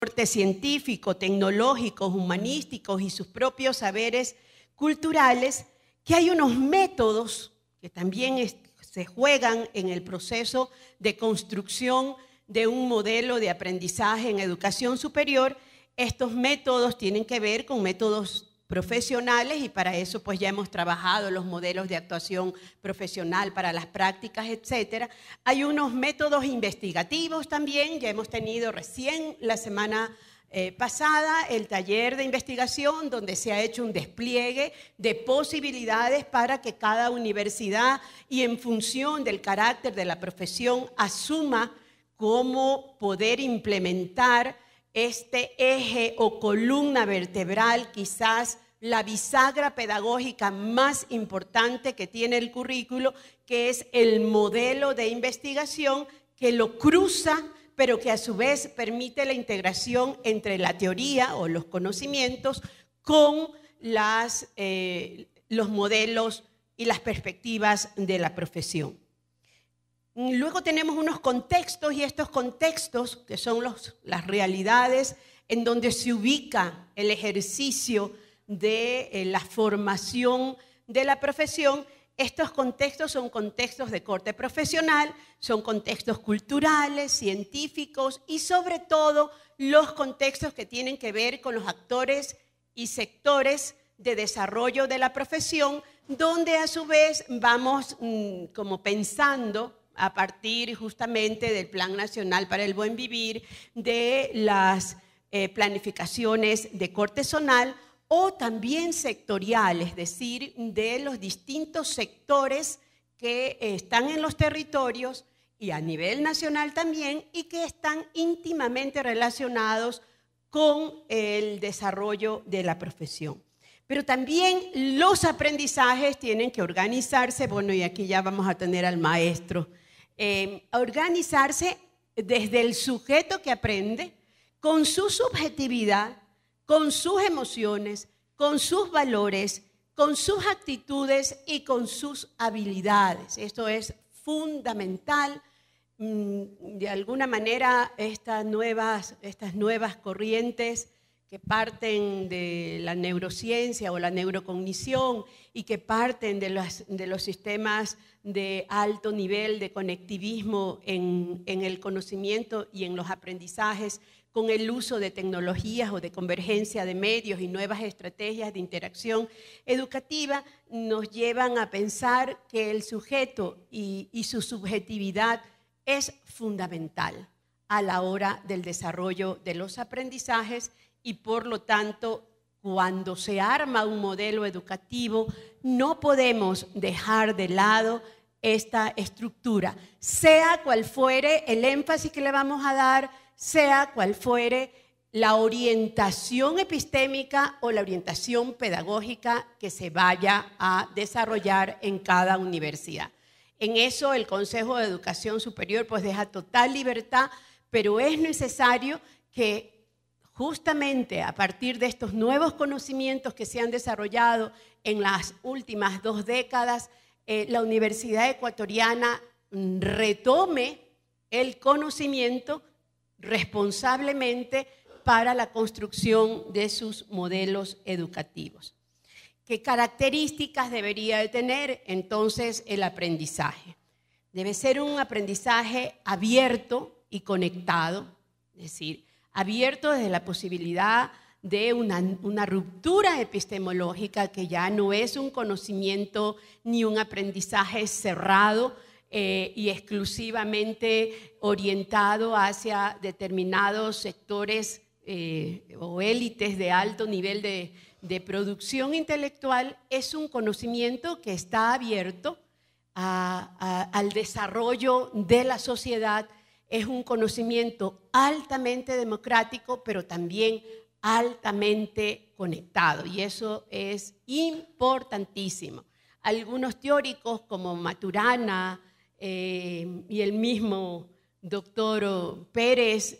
aporte científico, tecnológicos, humanísticos y sus propios saberes culturales, que hay unos métodos que también se juegan en el proceso de construcción de un modelo de aprendizaje en educación superior. Estos métodos tienen que ver con métodos profesionales y para eso pues ya hemos trabajado los modelos de actuación profesional para las prácticas, etcétera. Hay unos métodos investigativos también, ya hemos tenido recién la semana pasada el taller de investigación donde se ha hecho un despliegue de posibilidades para que cada universidad y en función del carácter de la profesión asuma cómo poder implementar este eje o columna vertebral, quizás la bisagra pedagógica más importante que tiene el currículo, que es el modelo de investigación que lo cruza, pero que a su vez permite la integración entre la teoría o los conocimientos con los modelos y las perspectivas de la profesión. Luego tenemos unos contextos y estos contextos, que son las realidades en donde se ubica el ejercicio de la formación de la profesión. Estos contextos son contextos de corte profesional, son contextos culturales, científicos y sobre todo los contextos que tienen que ver con los actores y sectores de desarrollo de la profesión, donde a su vez vamos como pensando a partir justamente del Plan Nacional para el Buen Vivir, de las planificaciones de corte zonal o también sectorial, es decir, de los distintos sectores que están en los territorios y a nivel nacional también y que están íntimamente relacionados con el desarrollo de la profesión. Pero también los aprendizajes tienen que organizarse, bueno, y aquí ya vamos a tener al maestro, organizarse desde el sujeto que aprende, con su subjetividad, con sus emociones, con sus valores, con sus actitudes y con sus habilidades. Esto es fundamental. De alguna manera, estas nuevas corrientes que parten de la neurociencia o la neurocognición y que parten de los sistemas de alto nivel de conectivismo en el conocimiento y en los aprendizajes con el uso de tecnologías o de convergencia de medios y nuevas estrategias de interacción educativa, nos llevan a pensar que el sujeto y su subjetividad es fundamental a la hora del desarrollo de los aprendizajes y por lo tanto, cuando se arma un modelo educativo, no podemos dejar de lado esta estructura, sea cual fuere el énfasis que le vamos a dar, sea cual fuere la orientación epistémica o la orientación pedagógica que se vaya a desarrollar en cada universidad. En eso el Consejo de Educación Superior pues deja total libertad, pero es necesario que justamente a partir de estos nuevos conocimientos que se han desarrollado en las últimas 2 décadas, la Universidad Ecuatoriana retome el conocimiento responsablemente para la construcción de sus modelos educativos. ¿Qué características debería de tener entonces el aprendizaje? Debe ser un aprendizaje abierto y conectado, es decir, abierto desde la posibilidad de una ruptura epistemológica que ya no es un conocimiento ni un aprendizaje cerrado y exclusivamente orientado hacia determinados sectores o élites de alto nivel de producción intelectual. Es un conocimiento que está abierto al desarrollo de la sociedad. Es un conocimiento altamente democrático, pero también altamente conectado, y eso es importantísimo. Algunos teóricos como Maturana y el mismo doctor Pérez,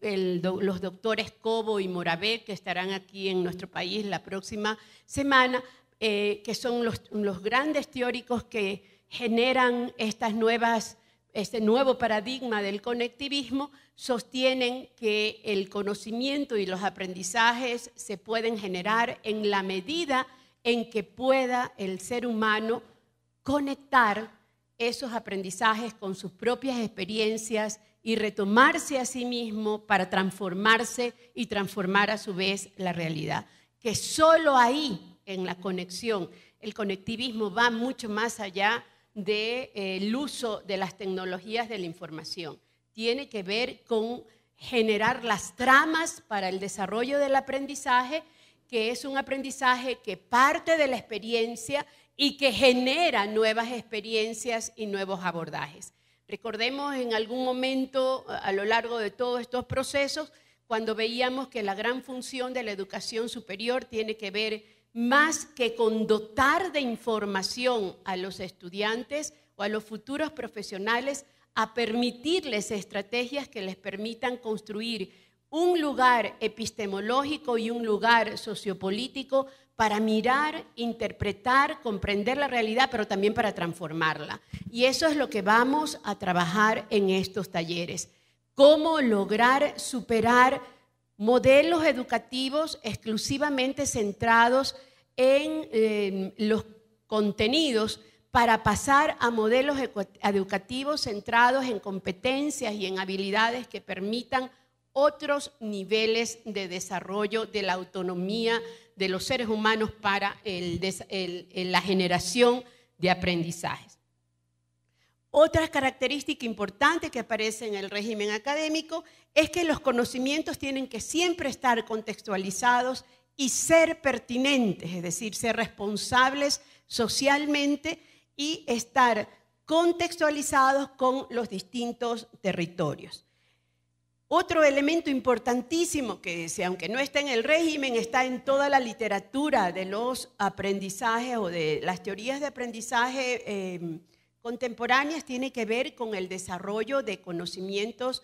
los doctores Cobo y Moravec, que estarán aquí en nuestro país la próxima semana, que son los grandes teóricos que generan estas nuevas este nuevo paradigma del conectivismo sostienen que el conocimiento y los aprendizajes se pueden generar en la medida en que pueda el ser humano conectar esos aprendizajes con sus propias experiencias y retomarse a sí mismo para transformarse y transformar a su vez la realidad. Que solo ahí, en la conexión, el conectivismo va mucho más allá del uso de las tecnologías de la información. Tiene que ver con generar las tramas para el desarrollo del aprendizaje, que es un aprendizaje que parte de la experiencia y que genera nuevas experiencias y nuevos abordajes. Recordemos en algún momento a lo largo de todos estos procesos, cuando veíamos que la gran función de la educación superior tiene que ver más que con dotar de información a los estudiantes o a los futuros profesionales, a permitirles estrategias que les permitan construir un lugar epistemológico y un lugar sociopolítico para mirar, interpretar, comprender la realidad, pero también para transformarla. Y eso es lo que vamos a trabajar en estos talleres. Cómo lograr superar modelos educativos exclusivamente centrados en los contenidos para pasar a modelos educativos centrados en competencias y en habilidades que permitan otros niveles de desarrollo de la autonomía de los seres humanos para la generación de aprendizajes. Otra característica importante que aparece en el régimen académico es que los conocimientos tienen que siempre estar contextualizados y ser pertinentes, es decir, ser responsables socialmente y estar contextualizados con los distintos territorios. Otro elemento importantísimo que, aunque no está en el régimen, está en toda la literatura de los aprendizajes o de las teorías de aprendizaje contemporáneas, tiene que ver con el desarrollo de conocimientos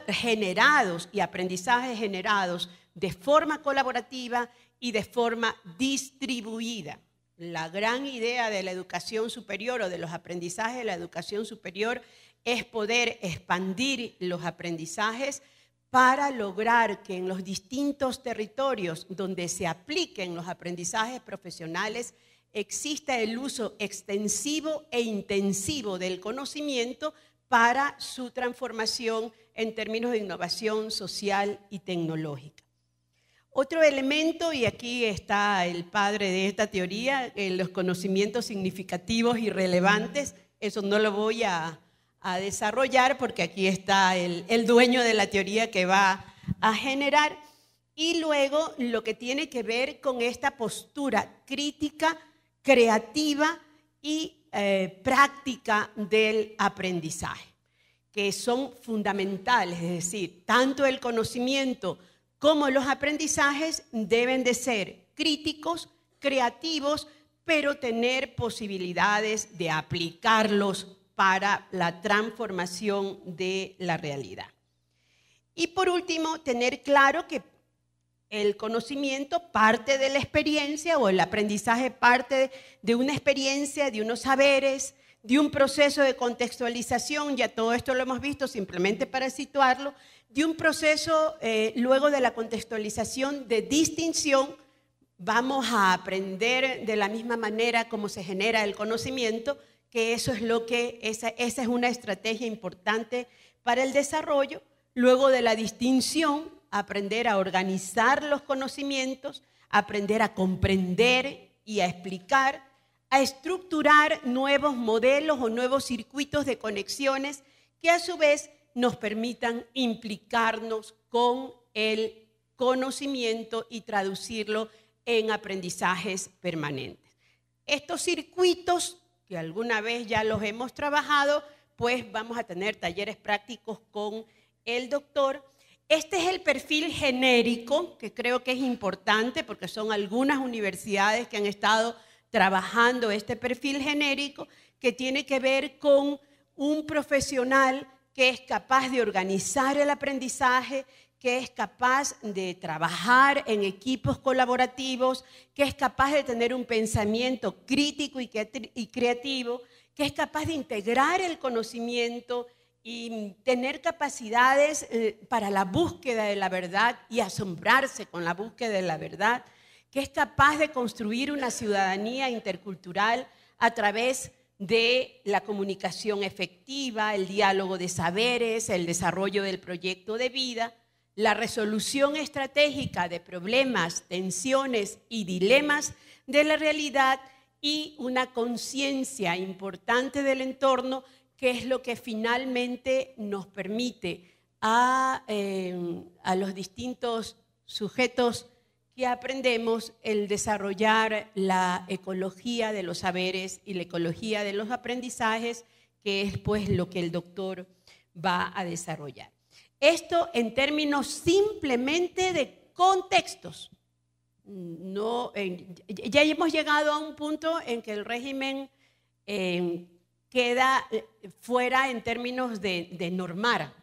generados y aprendizajes generados de forma colaborativa y de forma distribuida. La gran idea de la educación superior o de los aprendizajes de la educación superior es poder expandir los aprendizajes para lograr que en los distintos territorios donde se apliquen los aprendizajes profesionales exista el uso extensivo e intensivo del conocimiento para su transformación en términos de innovación social y tecnológica. Otro elemento, y aquí está el padre de esta teoría, los conocimientos significativos y relevantes, eso no lo voy a desarrollar porque aquí está el dueño de la teoría que va a generar. Y luego lo que tiene que ver con esta postura crítica, creativa y práctica del aprendizaje, que son fundamentales, es decir, tanto el conocimiento como los aprendizajes deben de ser críticos, creativos, pero tener posibilidades de aplicarlos para la transformación de la realidad. Y por último, tener claro que el conocimiento parte de la experiencia o el aprendizaje parte de una experiencia, de unos saberes, de un proceso de contextualización, ya todo esto lo hemos visto simplemente para situarlo, de un proceso luego de la contextualización de distinción. Vamos a aprender de la misma manera como se genera el conocimiento, que eso es esa es una estrategia importante para el desarrollo. Luego de la distinción, aprender a organizar los conocimientos, aprender a comprender y a explicar, a estructurar nuevos modelos o nuevos circuitos de conexiones que a su vez nos permitan implicarnos con el conocimiento y traducirlo en aprendizajes permanentes. Estos circuitos, que alguna vez ya los hemos trabajado, pues vamos a tener talleres prácticos con el doctor. Este es el perfil genérico, que creo que es importante porque son algunas universidades que han estado trabajando este perfil genérico, que tiene que ver con un profesional que es capaz de organizar el aprendizaje, que es capaz de trabajar en equipos colaborativos, que es capaz de tener un pensamiento crítico y creativo, que es capaz de integrar el conocimiento y tener capacidades para la búsqueda de la verdad y asombrarse con la búsqueda de la verdad, que es capaz de construir una ciudadanía intercultural a través de la comunicación efectiva, el diálogo de saberes, el desarrollo del proyecto de vida, la resolución estratégica de problemas, tensiones y dilemas de la realidad y una conciencia importante del entorno, que es lo que finalmente nos permite a los distintos sujetos que aprendemos el desarrollar la ecología de los saberes y la ecología de los aprendizajes, que es pues lo que el doctor va a desarrollar. Esto en términos simplemente de contextos. No, ya hemos llegado a un punto en que el régimen queda fuera en términos de normar,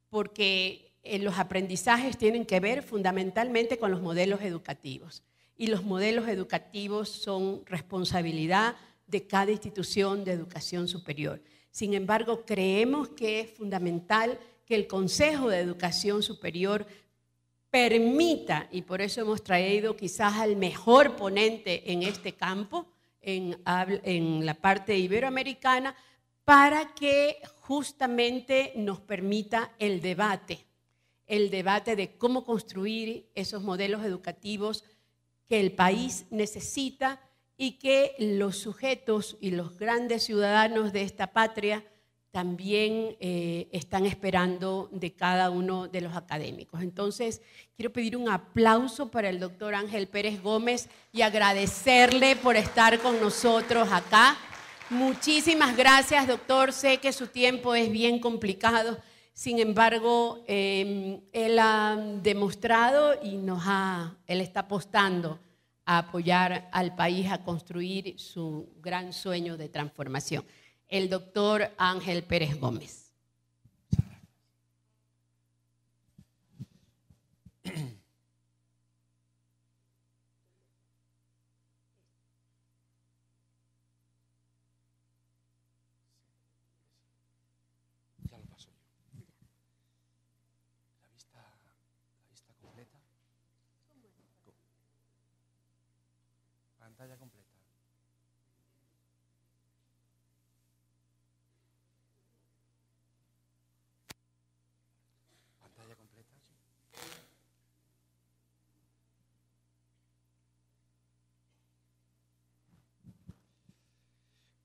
porque los aprendizajes tienen que ver fundamentalmente con los modelos educativos. Y los modelos educativos son responsabilidad de cada institución de educación superior. Sin embargo, creemos que es fundamental que el Consejo de Educación Superior permita, y por eso hemos traído quizás al mejor ponente en este campo, en la parte iberoamericana, para que justamente nos permita el debate de cómo construir esos modelos educativos que el país necesita y que los sujetos y los grandes ciudadanos de esta patria también están esperando de cada uno de los académicos. Entonces, quiero pedir un aplauso para el doctor Ángel Pérez Gómez y agradecerle por estar con nosotros acá. Muchísimas gracias, doctor. Sé que su tiempo es bien complicado. Sin embargo, él ha demostrado y él está apostando a apoyar al país a construir su gran sueño de transformación. El doctor Ángel Pérez Gómez. Ya lo paso yo. La vista completa. Pantalla completa. Pantalla completa, sí.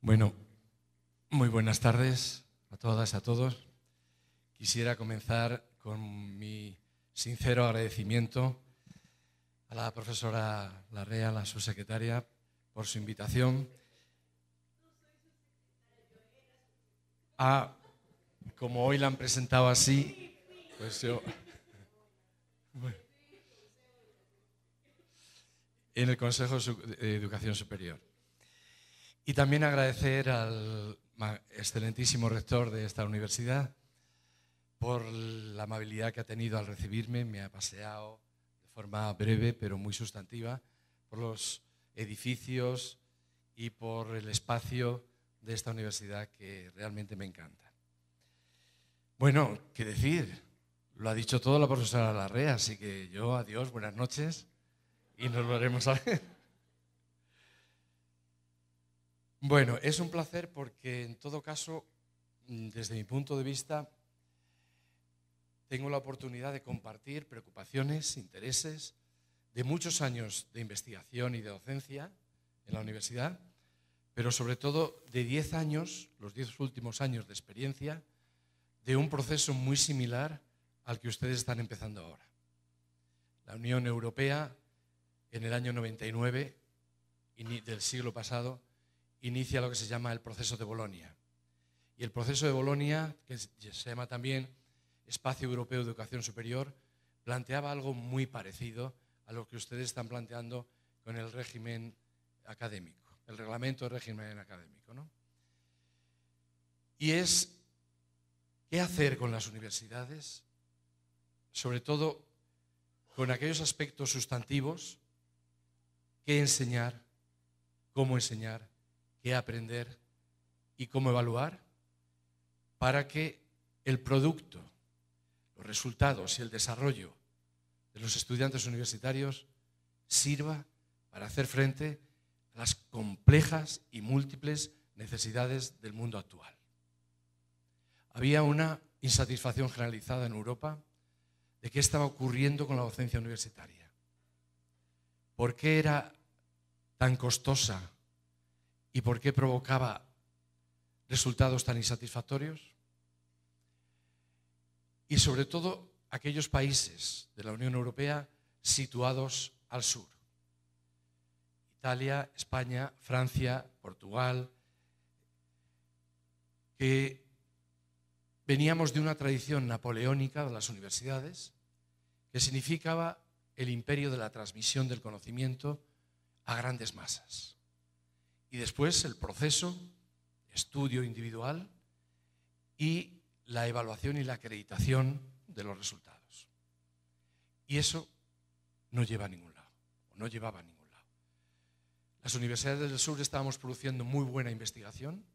Bueno, muy buenas tardes a todas y a todos. Quisiera comenzar con mi sincero agradecimiento a la profesora Larrea, la subsecretaria, por su invitación a, como hoy la han presentado así, pues yo, bueno, en el Consejo de Educación Superior. Y también agradecer al excelentísimo rector de esta universidad por la amabilidad que ha tenido al recibirme. Me ha paseado de forma breve pero muy sustantiva por los edificios y por el espacio de esta universidad que realmente me encanta. Bueno, qué decir, lo ha dicho todo la profesora Larrea, así que yo adiós, buenas noches y nos volveremos a ver. Bueno, es un placer porque en todo caso, desde mi punto de vista, tengo la oportunidad de compartir preocupaciones, intereses de muchos años de investigación y de docencia en la universidad, pero sobre todo de 10 años, los 10 últimos años de experiencia, de un proceso muy similar al que ustedes están empezando ahora. La Unión Europea, en el año 99 del siglo pasado, inicia lo que se llama el proceso de Bolonia. Y el proceso de Bolonia, que se llama también Espacio Europeo de Educación Superior, planteaba algo muy parecido a lo que ustedes están planteando con el régimen académico, el reglamento de régimen académico, ¿no? Y es qué hacer con las universidades, sobre todo con aquellos aspectos sustantivos, qué enseñar, cómo enseñar, qué aprender y cómo evaluar para que el producto, los resultados y el desarrollo de los estudiantes universitarios sirva para hacer frente a las complejas y múltiples necesidades del mundo actual. Había una insatisfacción generalizada en Europa de qué estaba ocurriendo con la docencia universitaria. ¿Por qué era tan costosa y por qué provocaba resultados tan insatisfactorios? Y sobre todo aquellos países de la Unión Europea situados al sur. Italia, España, Francia, Portugal, que veníamos de una tradición napoleónica de las universidades que significaba el imperio de la transmisión del conocimiento a grandes masas. Y después el proceso, estudio individual y la evaluación y la acreditación de los resultados. Y eso no lleva a ningún lado, o no llevaba a ningún lado. Las universidades del sur estábamos produciendo muy buena investigación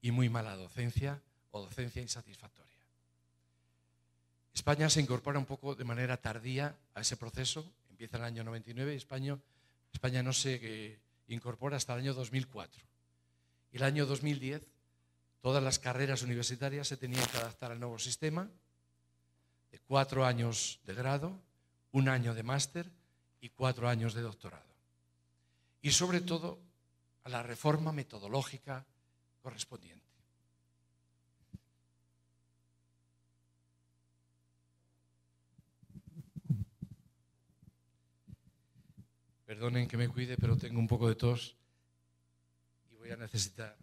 y muy mala docencia o docencia insatisfactoria. España se incorpora un poco de manera tardía a ese proceso, empieza en el año 99 y España no se incorpora hasta el año 2004. Y el año 2010 todas las carreras universitarias se tenían que adaptar al nuevo sistema de 4 años de grado, 1 año de máster y 4 años de doctorado. Y sobre todo a la reforma metodológica correspondiente. Perdonen que me cuide, pero tengo un poco de tos y voy a necesitar.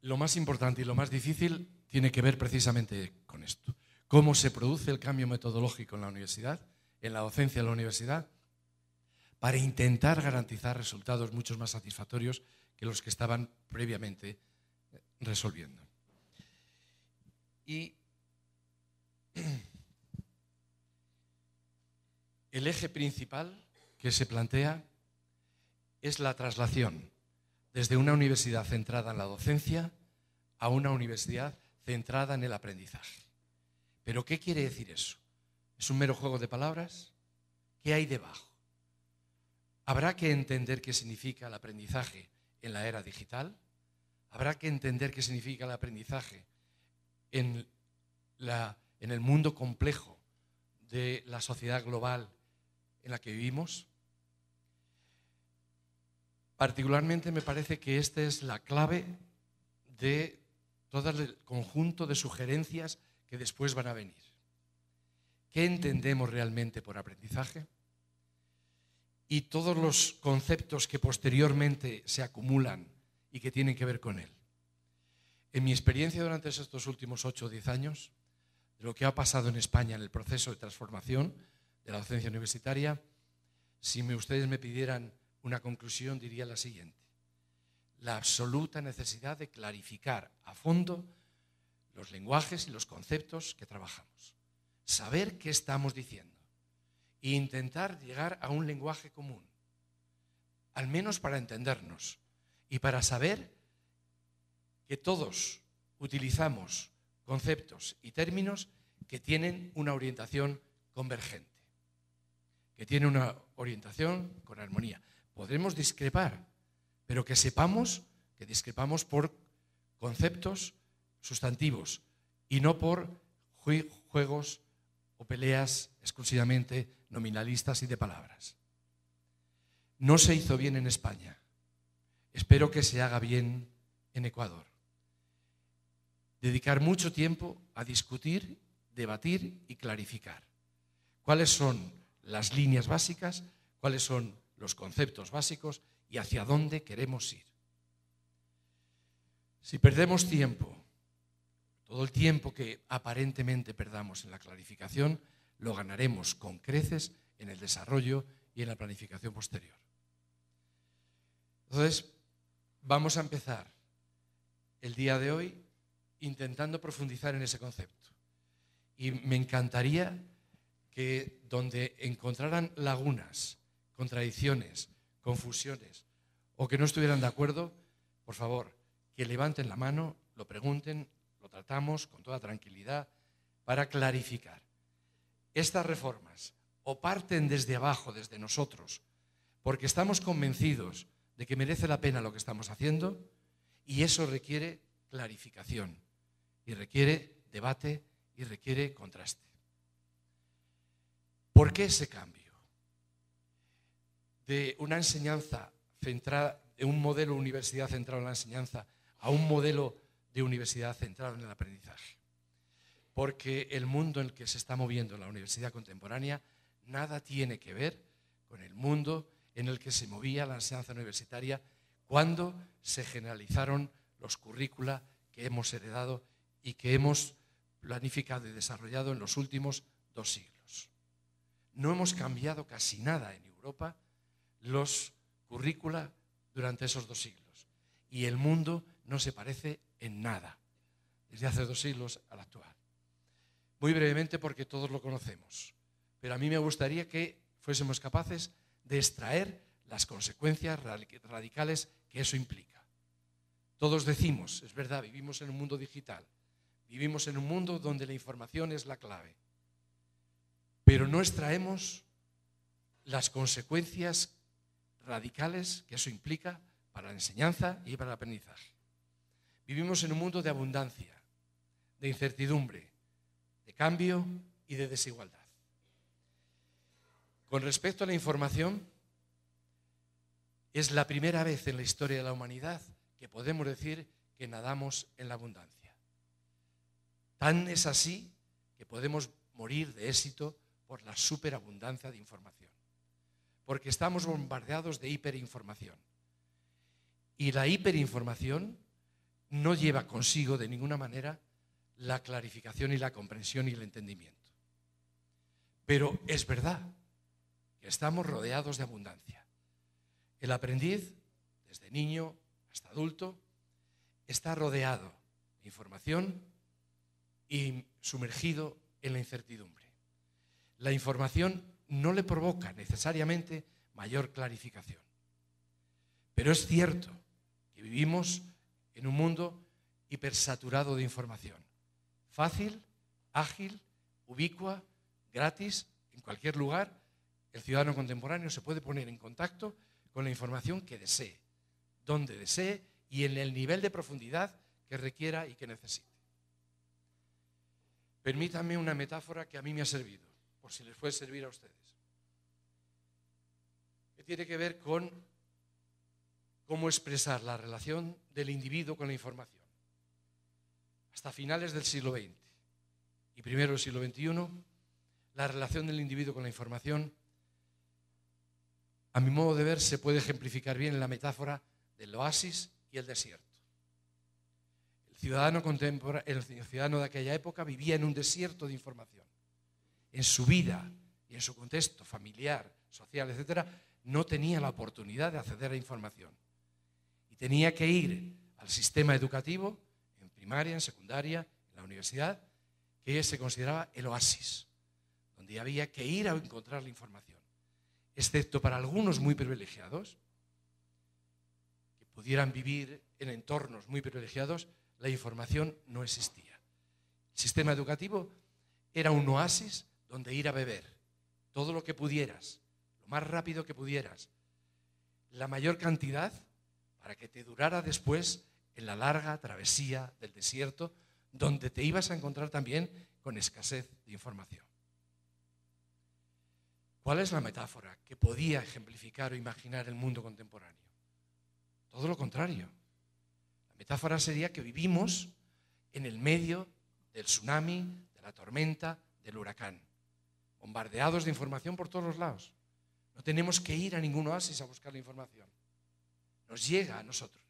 Lo más importante y lo más difícil tiene que ver precisamente con esto. Cómo se produce el cambio metodológico en la universidad, en la docencia de la universidad, para intentar garantizar resultados mucho más satisfactorios que los que estaban previamente resolviendo. Y el eje principal que se plantea es la traslación desde una universidad centrada en la docencia a una universidad centrada en el aprendizaje. ¿Pero qué quiere decir eso? ¿Es un mero juego de palabras? ¿Qué hay debajo? ¿Habrá que entender qué significa el aprendizaje en la era digital? ¿Habrá que entender qué significa el aprendizaje en el mundo complejo de la sociedad global en la que vivimos? Particularmente me parece que esta es la clave de todo el conjunto de sugerencias que después van a venir. ¿Qué entendemos realmente por aprendizaje? Y todos los conceptos que posteriormente se acumulan y que tienen que ver con él. En mi experiencia durante estos últimos 8 o 10 años, de lo que ha pasado en España en el proceso de transformación de la docencia universitaria, si ustedes me pidieran una conclusión, diría la siguiente: la absoluta necesidad de clarificar a fondo los lenguajes y los conceptos que trabajamos, saber qué estamos diciendo e intentar llegar a un lenguaje común, al menos para entendernos y para saber que todos utilizamos conceptos y términos que tienen una orientación convergente, que tienen una orientación con armonía. Podremos discrepar, pero que sepamos que discrepamos por conceptos sustantivos y no por juegos o peleas exclusivamente nominalistas y de palabras. No se hizo bien en España. Espero que se haga bien en Ecuador. Dedicar mucho tiempo a discutir, debatir y clarificar. ¿Cuáles son las líneas básicas? ¿Cuáles son los conceptos básicos? ¿Y hacia dónde queremos ir? Si perdemos tiempo, todo el tiempo que aparentemente perdamos en la clarificación, lo ganaremos con creces en el desarrollo y en la planificación posterior. Entonces, vamos a empezar el día de hoy intentando profundizar en ese concepto. Y me encantaría que donde encontraran lagunas, contradicciones, confusiones o que no estuvieran de acuerdo, por favor, que levanten la mano, lo pregunten, lo tratamos con toda tranquilidad para clarificar. Estas reformas o parten desde abajo, desde nosotros, porque estamos convencidos de que merece la pena lo que estamos haciendo, y eso requiere clarificación, y requiere debate, y requiere contraste. ¿Por qué ese cambio? De una enseñanza centrada, de un modelo de universidad centrado en la enseñanza, a un modelo de universidad centrado en el aprendizaje. Porque el mundo en el que se está moviendo la universidad contemporánea nada tiene que ver con el mundo en el que se movía la enseñanza universitaria cuando se generalizaron los currícula que hemos heredado y que hemos planificado y desarrollado en los últimos 2 siglos. No hemos cambiado casi nada en Europa los currícula durante esos 2 siglos. Y el mundo no se parece en nada desde hace 2 siglos al actual. Muy brevemente, porque todos lo conocemos, pero a mí me gustaría que fuésemos capaces de extraer las consecuencias radicales que eso implica. Todos decimos, es verdad, vivimos en un mundo digital, vivimos en un mundo donde la información es la clave, pero no extraemos las consecuencias radicales que eso implica para la enseñanza y para el aprendizaje. Vivimos en un mundo de abundancia, de incertidumbre, de cambio y de desigualdad. Con respecto a la información, es la primera vez en la historia de la humanidad que podemos decir que nadamos en la abundancia. Tan es así que podemos morir de éxito por la superabundancia de información, porque estamos bombardeados de hiperinformación. Y la hiperinformación no lleva consigo de ninguna manera la clarificación y la comprensión y el entendimiento. Pero es verdad que estamos rodeados de abundancia. El aprendiz, desde niño hasta adulto, está rodeado de información y sumergido en la incertidumbre. La información no le provoca necesariamente mayor clarificación. Pero es cierto que vivimos en un mundo hipersaturado de información. Fácil, ágil, ubicua, gratis, en cualquier lugar, el ciudadano contemporáneo se puede poner en contacto con la información que desee, donde desee y en el nivel de profundidad que requiera y que necesite. Permítanme una metáfora que a mí me ha servido, por si les puede servir a ustedes, que tiene que ver con cómo expresar la relación del individuo con la información. Hasta finales del siglo XX y primero del siglo XXI, la relación del individuo con la información, a mi modo de ver, se puede ejemplificar bien en la metáfora del oasis y el desierto. El ciudadano de aquella época vivía en un desierto de información. En su vida y en su contexto familiar, social, etcétera, no tenía la oportunidad de acceder a información. Y tenía que ir al sistema educativo, en primaria, en secundaria, en la universidad, que se consideraba el oasis, donde había que ir a encontrar la información. Excepto para algunos muy privilegiados, que pudieran vivir en entornos muy privilegiados, la información no existía. El sistema educativo era un oasis donde ir a beber todo lo que pudieras, lo más rápido que pudieras, la mayor cantidad para que te durara después en la larga travesía del desierto, donde te ibas a encontrar también con escasez de información. ¿Cuál es la metáfora que podía ejemplificar o imaginar el mundo contemporáneo? Todo lo contrario. La metáfora sería que vivimos en el medio del tsunami, de la tormenta, del huracán, bombardeados de información por todos los lados. No tenemos que ir a ningún oasis a buscar la información. Nos llega a nosotros.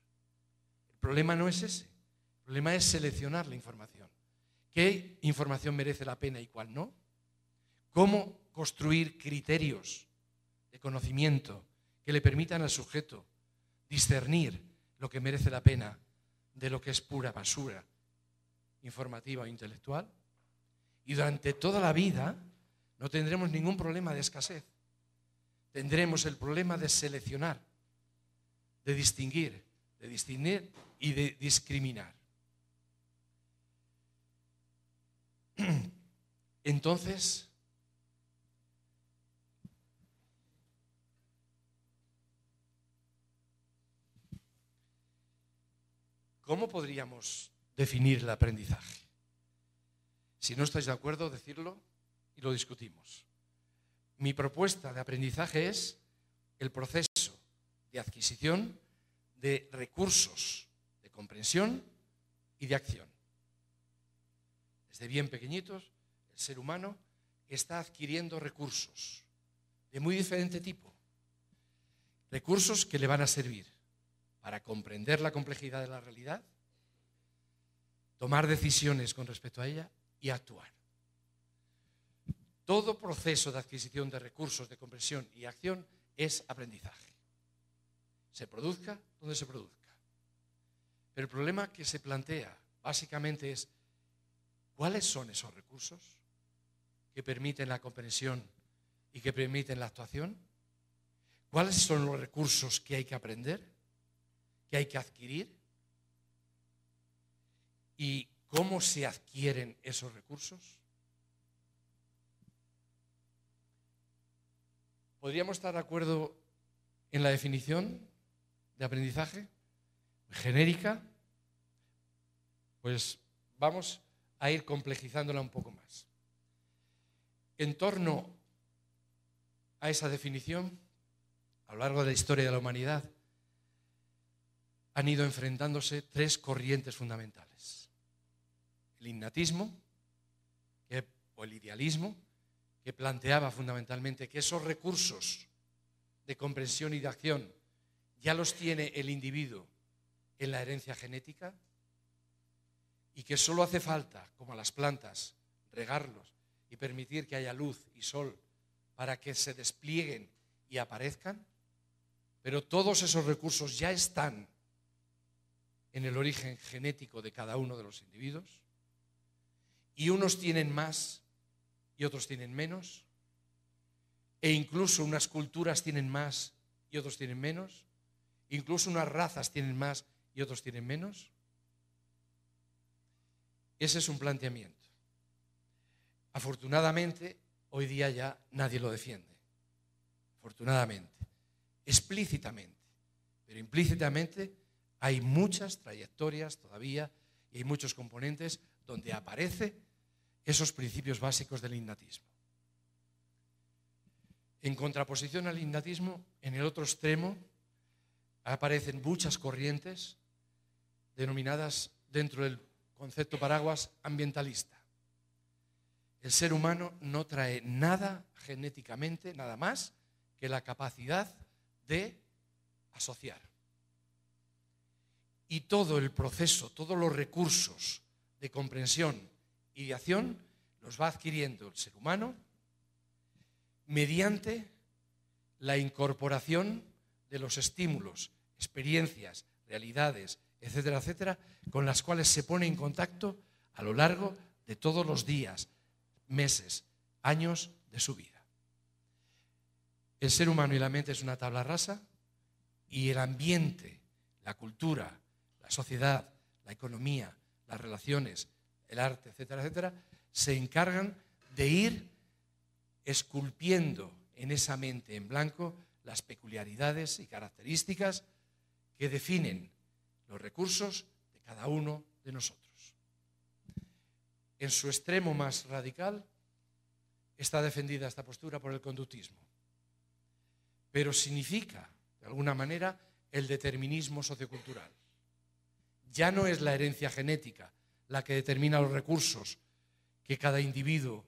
El problema no es ese. El problema es seleccionar la información. ¿Qué información merece la pena y cuál no? ¿Cómo construir criterios de conocimiento que le permitan al sujeto discernir lo que merece la pena de lo que es pura basura informativa o intelectual. Y durante toda la vida no tendremos ningún problema de escasez. Tendremos el problema de seleccionar, de distinguir y de discriminar. Entonces, ¿cómo podríamos definir el aprendizaje? Si no estáis de acuerdo, decirlo y lo discutimos. Mi propuesta de aprendizaje es el proceso de adquisición de recursos de comprensión y de acción. Desde bien pequeñitos, el ser humano está adquiriendo recursos de muy diferente tipo. Recursos que le van a servir para comprender la complejidad de la realidad, tomar decisiones con respecto a ella y actuar. Todo proceso de adquisición de recursos de comprensión y acción es aprendizaje. Se produzca donde se produzca. Pero el problema que se plantea básicamente es: ¿cuáles son esos recursos que permiten la comprensión y que permiten la actuación? ¿Cuáles son los recursos que hay que aprender, que hay que adquirir? ¿Y cómo se adquieren esos recursos? ¿Podríamos estar de acuerdo en la definición de aprendizaje? Genérica. Pues vamos a ir complejizándola un poco más. En torno a esa definición, a lo largo de la historia de la humanidad, han ido enfrentándose tres corrientes fundamentales. El innatismo, o el idealismo, que planteaba fundamentalmente que esos recursos de comprensión y de acción ya los tiene el individuo en la herencia genética y que solo hace falta, como a las plantas, regarlos y permitir que haya luz y sol para que se desplieguen y aparezcan, pero todos esos recursos ya están en el origen genético de cada uno de los individuos y unos tienen más y otros tienen menos, e incluso unas culturas tienen más y otros tienen menos, incluso unas razas tienen más y otros tienen menos. Ese es un planteamiento. Afortunadamente, hoy día ya nadie lo defiende. Afortunadamente, explícitamente, pero implícitamente hay muchas trayectorias todavía y hay muchos componentes donde aparece esos principios básicos del innatismo. En contraposición al innatismo, en el otro extremo, aparecen muchas corrientes denominadas dentro del concepto paraguas ambientalista. El ser humano no trae nada genéticamente, nada más que la capacidad de asociar. Y todo el proceso, todos los recursos de comprensión y de acción los va adquiriendo el ser humano mediante la incorporación de los estímulos, experiencias, realidades, etcétera, etcétera, con las cuales se pone en contacto a lo largo de todos los días, meses, años de su vida. El ser humano y la mente es una tabla rasa y el ambiente, la cultura, la sociedad, la economía, las relaciones, el arte, etcétera, etcétera, se encargan de ir esculpiendo en esa mente en blanco las peculiaridades y características que definen los recursos de cada uno de nosotros. En su extremo más radical está defendida esta postura por el conductismo, pero significa, de alguna manera, el determinismo sociocultural. Ya no es la herencia genética la que determina los recursos que cada individuo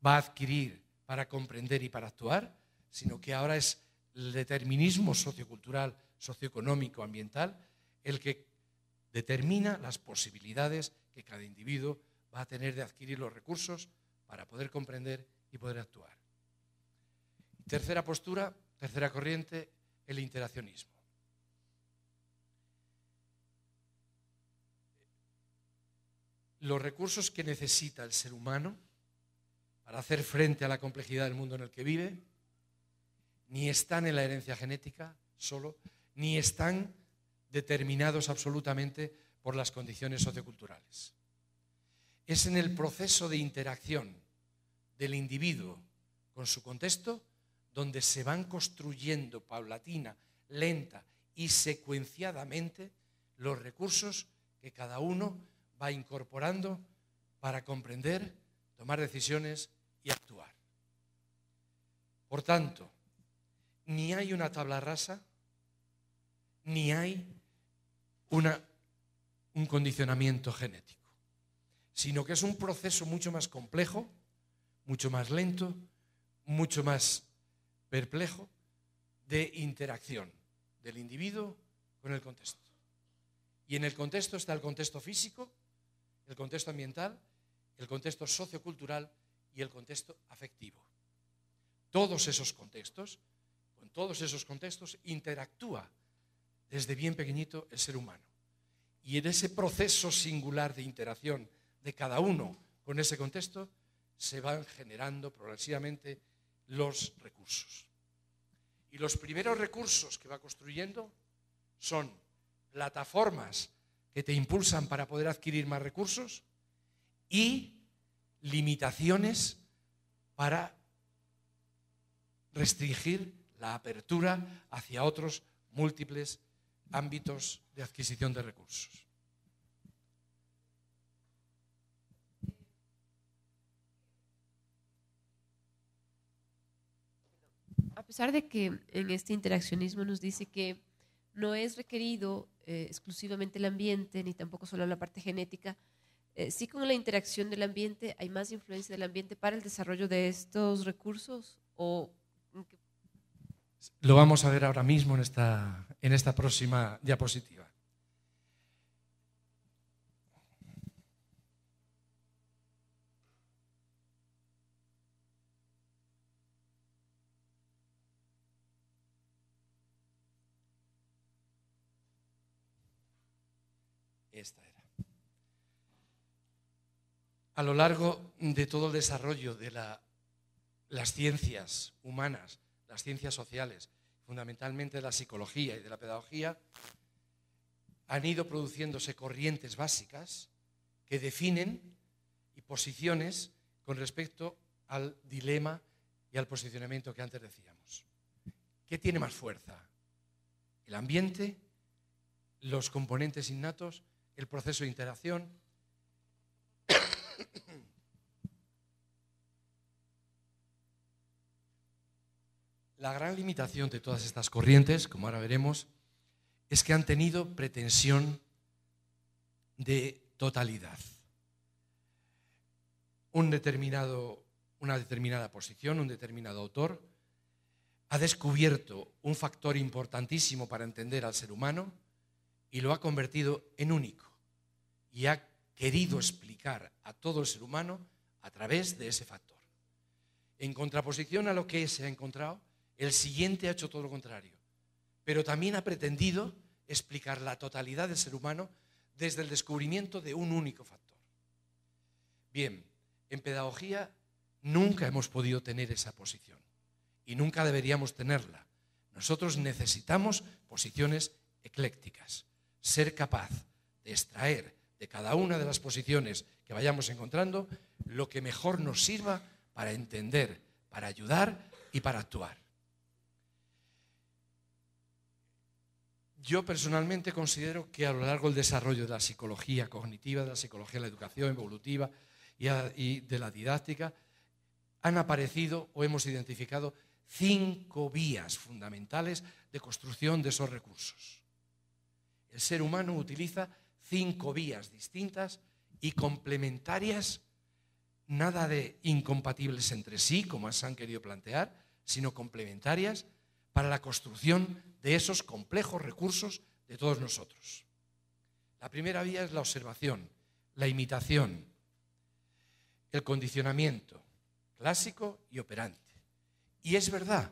va a adquirir para comprender y para actuar, sino que ahora es el determinismo sociocultural, socioeconómico, ambiental, el que determina las posibilidades que cada individuo va a tener de adquirir los recursos para poder comprender y poder actuar. Tercera postura, tercera corriente, el interaccionismo. los recursos que necesita el ser humano para hacer frente a la complejidad del mundo en el que vive, ni están en la herencia genética solo, ni están determinados absolutamente por las condiciones socioculturales. Es en el proceso de interacción del individuo con su contexto donde se van construyendo paulatina, lenta y secuenciadamente los recursos que cada uno va incorporando para comprender, tomar decisiones y actuar. Por tanto, ni hay una tabla rasa, ni hay un condicionamiento genético, sino que es un proceso mucho más complejo, mucho más lento, mucho más perplejo de interacción del individuo con el contexto. Y en el contexto está el contexto físico, el contexto ambiental, el contexto sociocultural y el contexto afectivo. Todos esos contextos, con todos esos contextos interactúa desde bien pequeñito el ser humano. Y en ese proceso singular de interacción de cada uno con ese contexto se van generando progresivamente los recursos. Y los primeros recursos que va construyendo son plataformas que te impulsan para poder adquirir más recursos y limitaciones para restringir la apertura hacia otros múltiples ámbitos de adquisición de recursos. A pesar de que en este interaccionismo nos dice que no es requerido exclusivamente el ambiente, ni tampoco solo la parte genética, sí con la interacción del ambiente hay más influencia del ambiente para el desarrollo de estos recursos. Lo vamos a ver ahora mismo en esta próxima diapositiva. Esta era. A lo largo de todo el desarrollo de las ciencias humanas, las ciencias sociales, fundamentalmente de la psicología y de la pedagogía, han ido produciéndose corrientes básicas que definen y posiciones con respecto al dilema y al posicionamiento que antes decíamos. ¿Qué tiene más fuerza? ¿El ambiente? ¿Los componentes innatos? ¿El proceso de interacción? La gran limitación de todas estas corrientes, como ahora veremos, es que han tenido pretensión de totalidad. Una determinada posición, un determinado autor, ha descubierto un factor importantísimo para entender al ser humano y lo ha convertido en único. Y ha querido explicar a todo el ser humano a través de ese factor. En contraposición a lo que se ha encontrado, el siguiente ha hecho todo lo contrario, pero también ha pretendido explicar la totalidad del ser humano desde el descubrimiento de un único factor. Bien, en pedagogía nunca hemos podido tener esa posición y nunca deberíamos tenerla. Nosotros necesitamos posiciones eclécticas, ser capaz de extraer de cada una de las posiciones que vayamos encontrando lo que mejor nos sirva para entender, para ayudar y para actuar. Yo personalmente considero que a lo largo del desarrollo de la psicología cognitiva, de la psicología de la educación evolutiva y de la didáctica, han aparecido o hemos identificado 5 vías fundamentales de construcción de esos recursos. El ser humano utiliza 5 vías distintas y complementarias, nada de incompatibles entre sí, como se han querido plantear, sino complementarias para la construcción de esos complejos recursos de todos nosotros. La primera vía es la observación, la imitación, el condicionamiento clásico y operante. Y es verdad,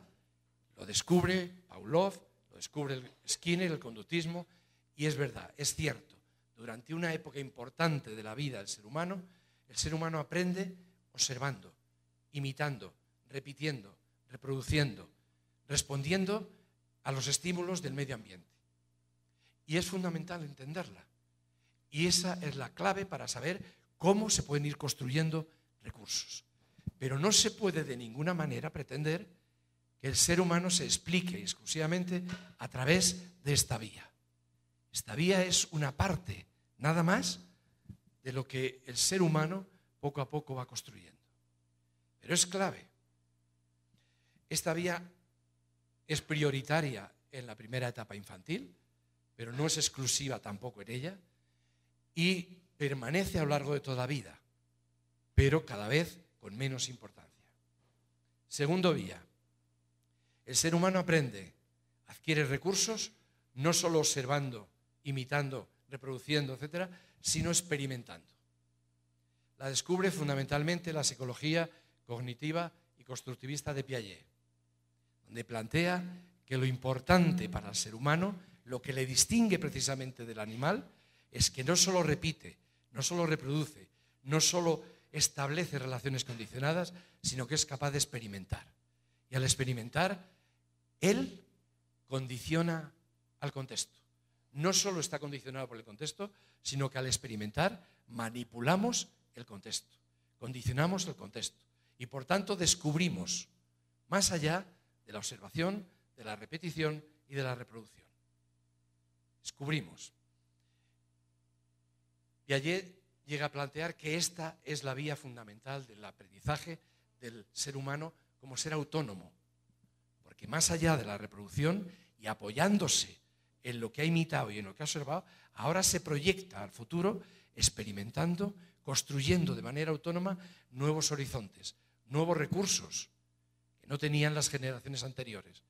lo descubre Pavlov, lo descubre Skinner, el conductismo, y es verdad, es cierto. durante una época importante de la vida del ser humano aprende observando, imitando, repitiendo, reproduciendo, respondiendo a los estímulos del medio ambiente. Y es fundamental entenderla. Y esa es la clave para saber cómo se pueden ir construyendo recursos. Pero no se puede de ninguna manera pretender que el ser humano se explique exclusivamente a través de esta vía. Esta vía es una parte, nada más, de lo que el ser humano poco a poco va construyendo. Pero es clave. Esta vía es prioritaria en la primera etapa infantil, pero no es exclusiva tampoco en ella, y permanece a lo largo de toda la vida, pero cada vez con menos importancia. Segundo vía, el ser humano aprende, adquiere recursos, no solo observando, imitando, reproduciendo, etcétera, sino experimentando. La descubre fundamentalmente la psicología cognitiva y constructivista de Piaget, donde plantea que lo importante para el ser humano, lo que le distingue precisamente del animal, es que no solo repite, no solo reproduce, no solo establece relaciones condicionadas, sino que es capaz de experimentar. Y al experimentar, él condiciona al contexto. No solo está condicionado por el contexto, sino que al experimentar manipulamos el contexto, condicionamos el contexto y por tanto descubrimos más allá de la observación, de la repetición y de la reproducción. Descubrimos. Piaget llega a plantear que esta es la vía fundamental del aprendizaje del ser humano como ser autónomo, porque más allá de la reproducción y apoyándose en lo que ha imitado y en lo que ha observado, ahora se proyecta al futuro experimentando, construyendo de manera autónoma nuevos horizontes, nuevos recursos que no tenían las generaciones anteriores.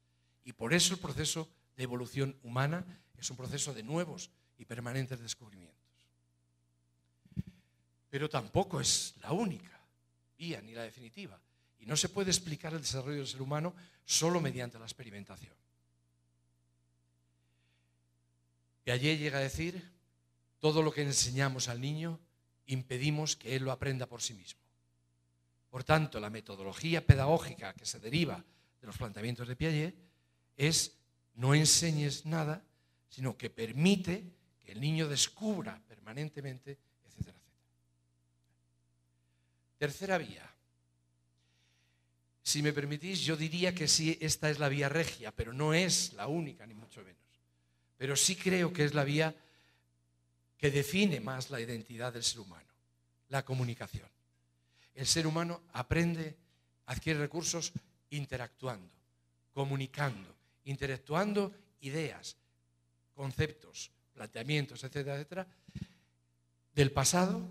Y por eso el proceso de evolución humana es un proceso de nuevos y permanentes descubrimientos. Pero tampoco es la única vía ni la definitiva. Y no se puede explicar el desarrollo del ser humano solo mediante la experimentación. Piaget llega a decir, todo lo que enseñamos al niño impedimos que él lo aprenda por sí mismo. Por tanto, la metodología pedagógica que se deriva de los planteamientos de Piaget es no enseñes nada, sino que permite que el niño descubra permanentemente, etcétera, etcétera. Tercera vía. Si me permitís, yo diría que sí, esta es la vía regia, pero no es la única, ni mucho menos. Pero sí creo que es la vía que define más la identidad del ser humano, la comunicación. El ser humano aprende, adquiere recursos interactuando, comunicando, interactuando ideas, conceptos, planteamientos, etcétera, etcétera, del pasado,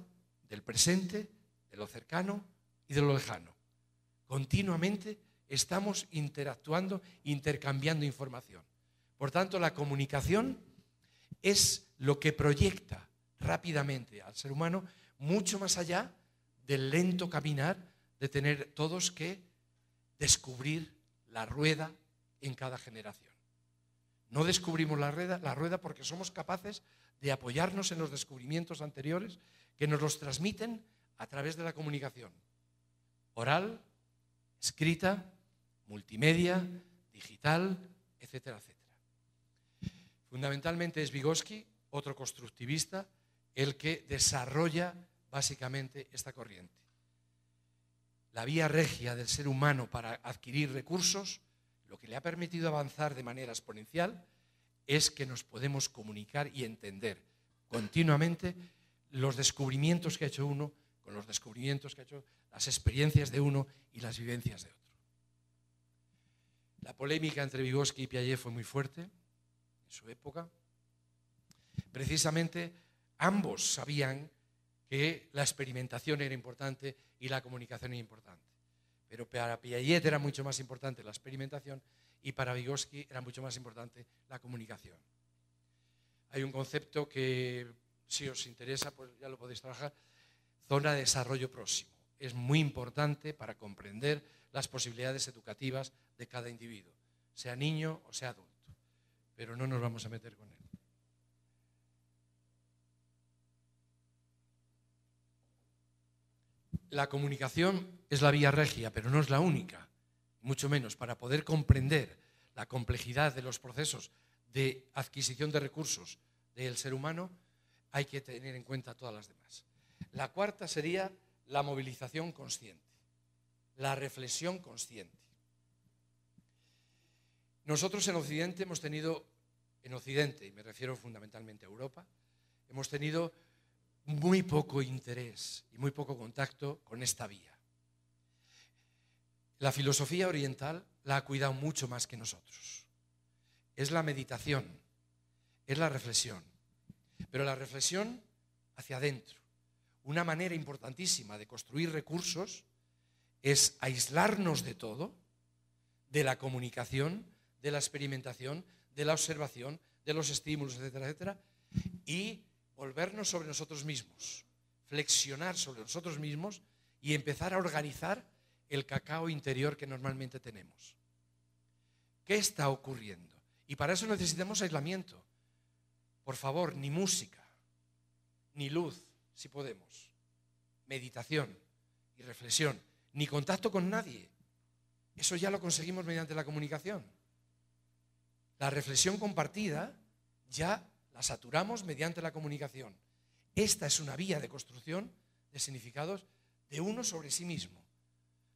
del presente, de lo cercano y de lo lejano. Continuamente estamos interactuando, intercambiando información. Por tanto, la comunicación es lo que proyecta rápidamente al ser humano mucho más allá del lento caminar de tener todos que descubrir la rueda en cada generación. No descubrimos la rueda porque somos capaces de apoyarnos en los descubrimientos anteriores que nos los transmiten a través de la comunicación oral, escrita, multimedia, digital, etcétera, etcétera. Fundamentalmente es Vygotsky, otro constructivista, el que desarrolla básicamente esta corriente. La vía regia del ser humano para adquirir recursos, lo que le ha permitido avanzar de manera exponencial, es que nos podemos comunicar y entender continuamente los descubrimientos que ha hecho uno con los descubrimientos que ha hecho, las experiencias de uno y las vivencias de otro. La polémica entre Vygotsky y Piaget fue muy fuerte en su época. Precisamente ambos sabían que la experimentación era importante y la comunicación era importante. Pero para Piaget era mucho más importante la experimentación y para Vygotsky era mucho más importante la comunicación. Hay un concepto que, si os interesa, pues ya lo podéis trabajar, zona de desarrollo próximo. Es muy importante para comprender las posibilidades educativas de cada individuo, sea niño o sea adulto. Pero no nos vamos a meter con él. La comunicación es la vía regia, pero no es la única, mucho menos. Para poder comprender la complejidad de los procesos de adquisición de recursos del ser humano, hay que tener en cuenta todas las demás. La cuarta sería la movilización consciente, la reflexión consciente. Nosotros en Occidente hemos tenido, y me refiero fundamentalmente a Europa, hemos tenido muy poco interés y muy poco contacto con esta vía. La filosofía oriental la ha cuidado mucho más que nosotros. Es la meditación, es la reflexión, pero la reflexión hacia adentro. Una manera importantísima de construir recursos es aislarnos de todo, de la comunicación, de la experimentación, de la observación, de los estímulos, etcétera, etcétera, y volvernos sobre nosotros mismos, flexionar sobre nosotros mismos y empezar a organizar el cacao interior que normalmente tenemos. ¿Qué está ocurriendo? Y para eso necesitamos aislamiento. Por favor, ni música, ni luz, si podemos, meditación y reflexión, ni contacto con nadie. Eso ya lo conseguimos mediante la comunicación. La reflexión compartida ya la saturamos mediante la comunicación. Esta es una vía de construcción de significados de uno sobre sí mismo,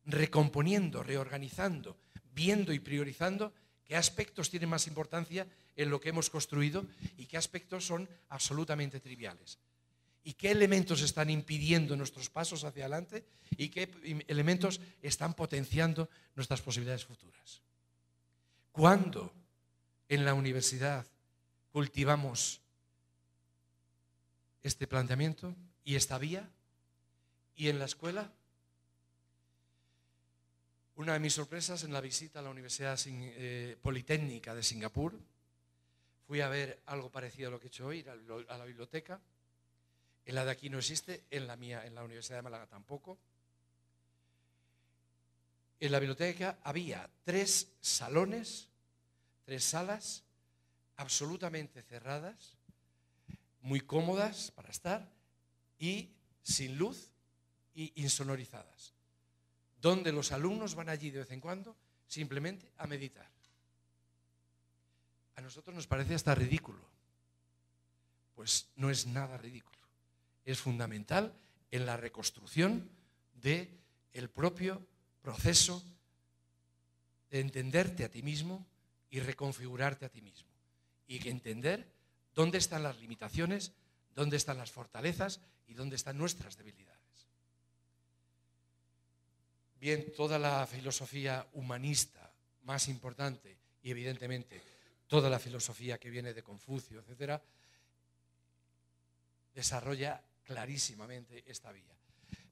recomponiendo, reorganizando, viendo y priorizando qué aspectos tienen más importancia en lo que hemos construido y qué aspectos son absolutamente triviales. Y qué elementos están impidiendo nuestros pasos hacia adelante y qué elementos están potenciando nuestras posibilidades futuras. ¿Cuándo en la universidad cultivamos este planteamiento y esta vía? ¿Y en la escuela? Una de mis sorpresas en la visita a la Universidad Politécnica de Singapur, fui a ver algo parecido a lo que he hecho hoy, ir a la biblioteca. En la de aquí no existe, en la mía, en la Universidad de Málaga tampoco. En la biblioteca había 3 salones, 3 salas absolutamente cerradas, muy cómodas para estar y sin luz y insonorizadas, donde los alumnos van allí de vez en cuando simplemente a meditar. A nosotros nos parece hasta ridículo. Pues no es nada ridículo. Es fundamental en la reconstrucción del propio proceso de entenderte a ti mismo y reconfigurarte a ti mismo. Y que entender dónde están las limitaciones, dónde están las fortalezas y dónde están nuestras debilidades. Bien, toda la filosofía humanista más importante y evidentemente toda la filosofía que viene de Confucio, etcétera, desarrolla clarísimamente esta vía.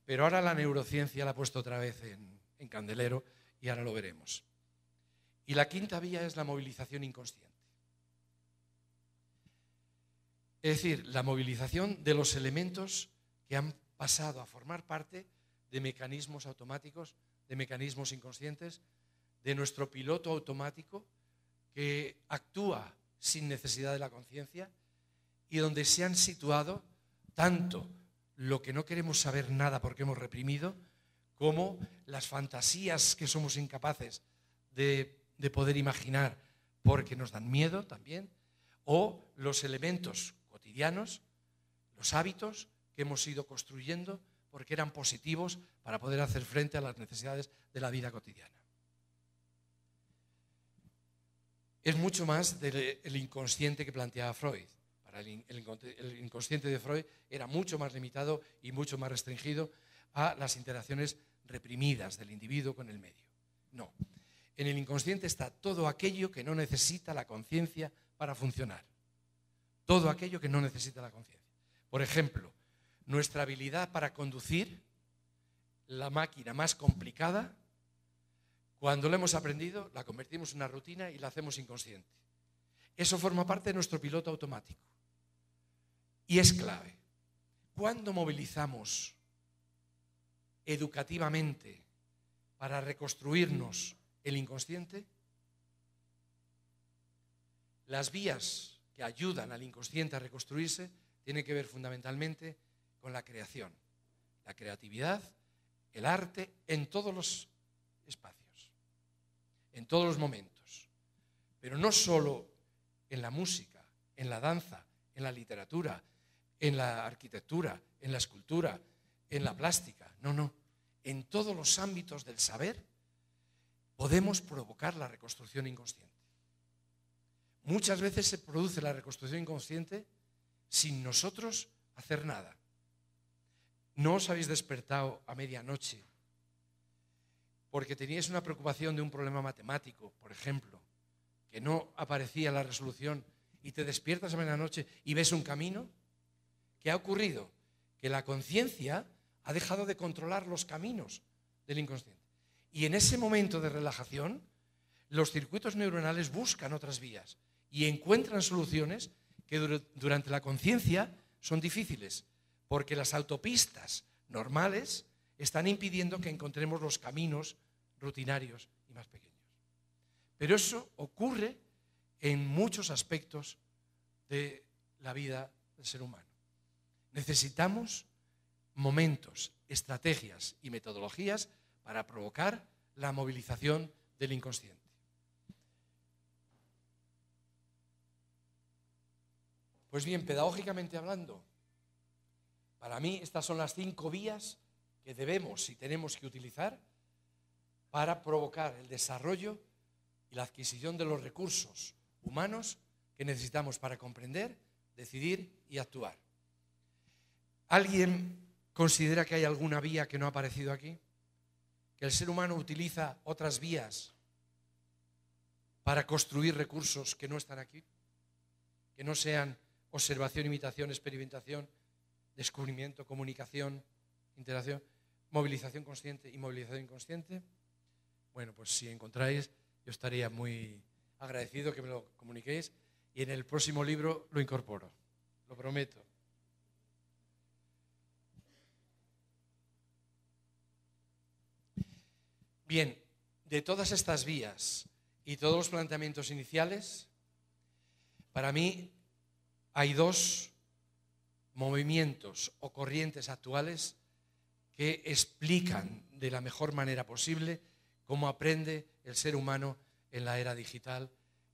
Pero ahora la neurociencia la ha puesto otra vez en candelero y ahora lo veremos. Y la quinta vía es la movilización inconsciente. Es decir, la movilización de los elementos que han pasado a formar parte de mecanismos automáticos, de mecanismos inconscientes, de nuestro piloto automático que actúa sin necesidad de la conciencia y donde se han situado tanto lo que no queremos saber nada porque hemos reprimido, como las fantasías que somos incapaces de poder imaginar porque nos dan miedo también, o los elementos cotidianos, los hábitos que hemos ido construyendo porque eran positivos para poder hacer frente a las necesidades de la vida cotidiana. Es mucho más del inconsciente que planteaba Freud. El inconsciente de Freud era mucho más limitado y mucho más restringido a las interacciones reprimidas del individuo con el medio. No. En el inconsciente está todo aquello que no necesita la conciencia para funcionar. Todo aquello que no necesita la conciencia. Por ejemplo, nuestra habilidad para conducir la máquina más complicada, cuando la hemos aprendido, la convertimos en una rutina y la hacemos inconsciente. Eso forma parte de nuestro piloto automático. Y es clave. ¿Cuándo movilizamos educativamente para reconstruirnos el inconsciente? Las vías que ayudan al inconsciente a reconstruirse tienen que ver fundamentalmente con la creación, la creatividad, el arte en todos los espacios, en todos los momentos, pero no solo en la música, en la danza, en la literatura, en la arquitectura, en la escultura, en la plástica, no, en todos los ámbitos del saber podemos provocar la reconstrucción inconsciente. Muchas veces se produce la reconstrucción inconsciente sin nosotros hacer nada. ¿No os habéis despertado a medianoche porque teníais una preocupación de un problema matemático, por ejemplo, que no aparecía la resolución, y te despiertas a medianoche y ves un camino? ¿Qué ha ocurrido? Que la conciencia ha dejado de controlar los caminos del inconsciente. Y en ese momento de relajación, los circuitos neuronales buscan otras vías y encuentran soluciones que durante la conciencia son difíciles, porque las autopistas normales están impidiendo que encontremos los caminos rutinarios y más pequeños. Pero eso ocurre en muchos aspectos de la vida del ser humano. Necesitamos momentos, estrategias y metodologías para provocar la movilización del inconsciente. Pues bien, pedagógicamente hablando, para mí estas son las 5 vías que debemos y tenemos que utilizar para provocar el desarrollo y la adquisición de los recursos humanos que necesitamos para comprender, decidir y actuar. ¿Alguien considera que hay alguna vía que no ha aparecido aquí? ¿Que el ser humano utiliza otras vías para construir recursos que no están aquí? Que no sean observación, imitación, experimentación, descubrimiento, comunicación, interacción, movilización consciente y movilización inconsciente. Bueno, pues si encontráis, yo estaría muy agradecido que me lo comuniquéis y en el próximo libro lo incorporo, lo prometo. Bien, de todas estas vías y todos los planteamientos iniciales, para mí hay 2 movimientos o corrientes actuales que explican de la mejor manera posible cómo aprende el ser humano en la era digital,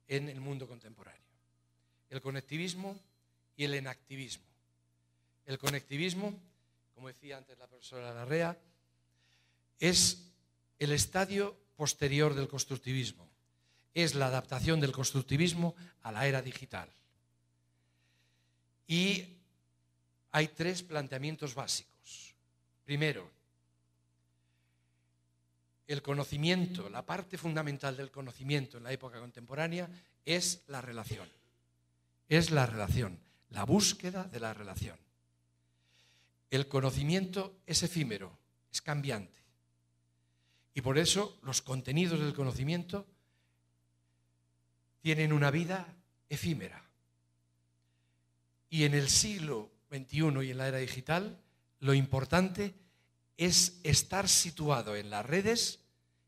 en el mundo contemporáneo. El conectivismo y el enactivismo. El conectivismo, como decía antes la profesora Larrea, es el estadio posterior del constructivismo. Es la adaptación del constructivismo a la era digital. Y hay 3 planteamientos básicos. Primero, el conocimiento, la parte fundamental del conocimiento en la época contemporánea es la relación. Es la relación, la búsqueda de la relación. El conocimiento es efímero, es cambiante. Y por eso los contenidos del conocimiento tienen una vida efímera. Y en el siglo XXI y en la era digital, lo importante es estar situado en las redes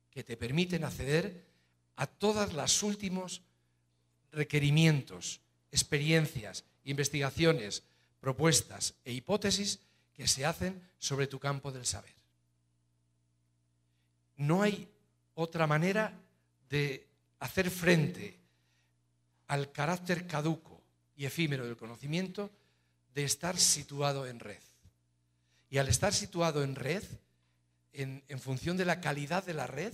que te permiten acceder a todos los últimos requerimientos, experiencias, investigaciones, propuestas e hipótesis que se hacen sobre tu campo del saber. No hay otra manera de hacer frente al carácter caduco y efímero del conocimiento de estar situado en red. Y al estar situado en red, en función de la calidad de la red,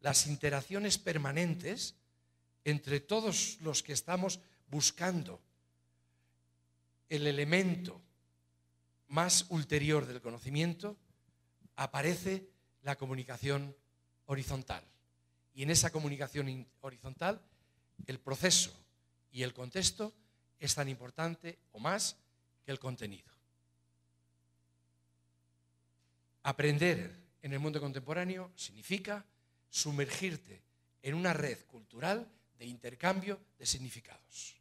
las interacciones permanentes entre todos los que estamos buscando el elemento más ulterior del conocimiento, aparece la comunicación horizontal. Y en esa comunicación horizontal, el proceso y el contexto es tan importante o más que el contenido. Aprender en el mundo contemporáneo significa sumergirte en una red cultural de intercambio de significados.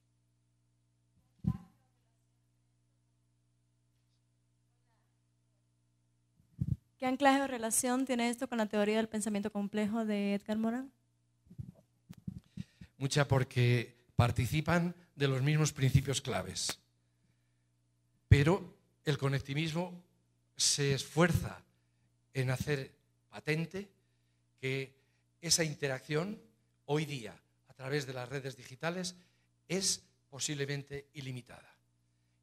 ¿Qué anclaje o relación tiene esto con la teoría del pensamiento complejo de Edgar Morin? Mucha, porque participan de los mismos principios claves. Pero el conectivismo se esfuerza en hacer patente que esa interacción hoy día a través de las redes digitales es posiblemente ilimitada.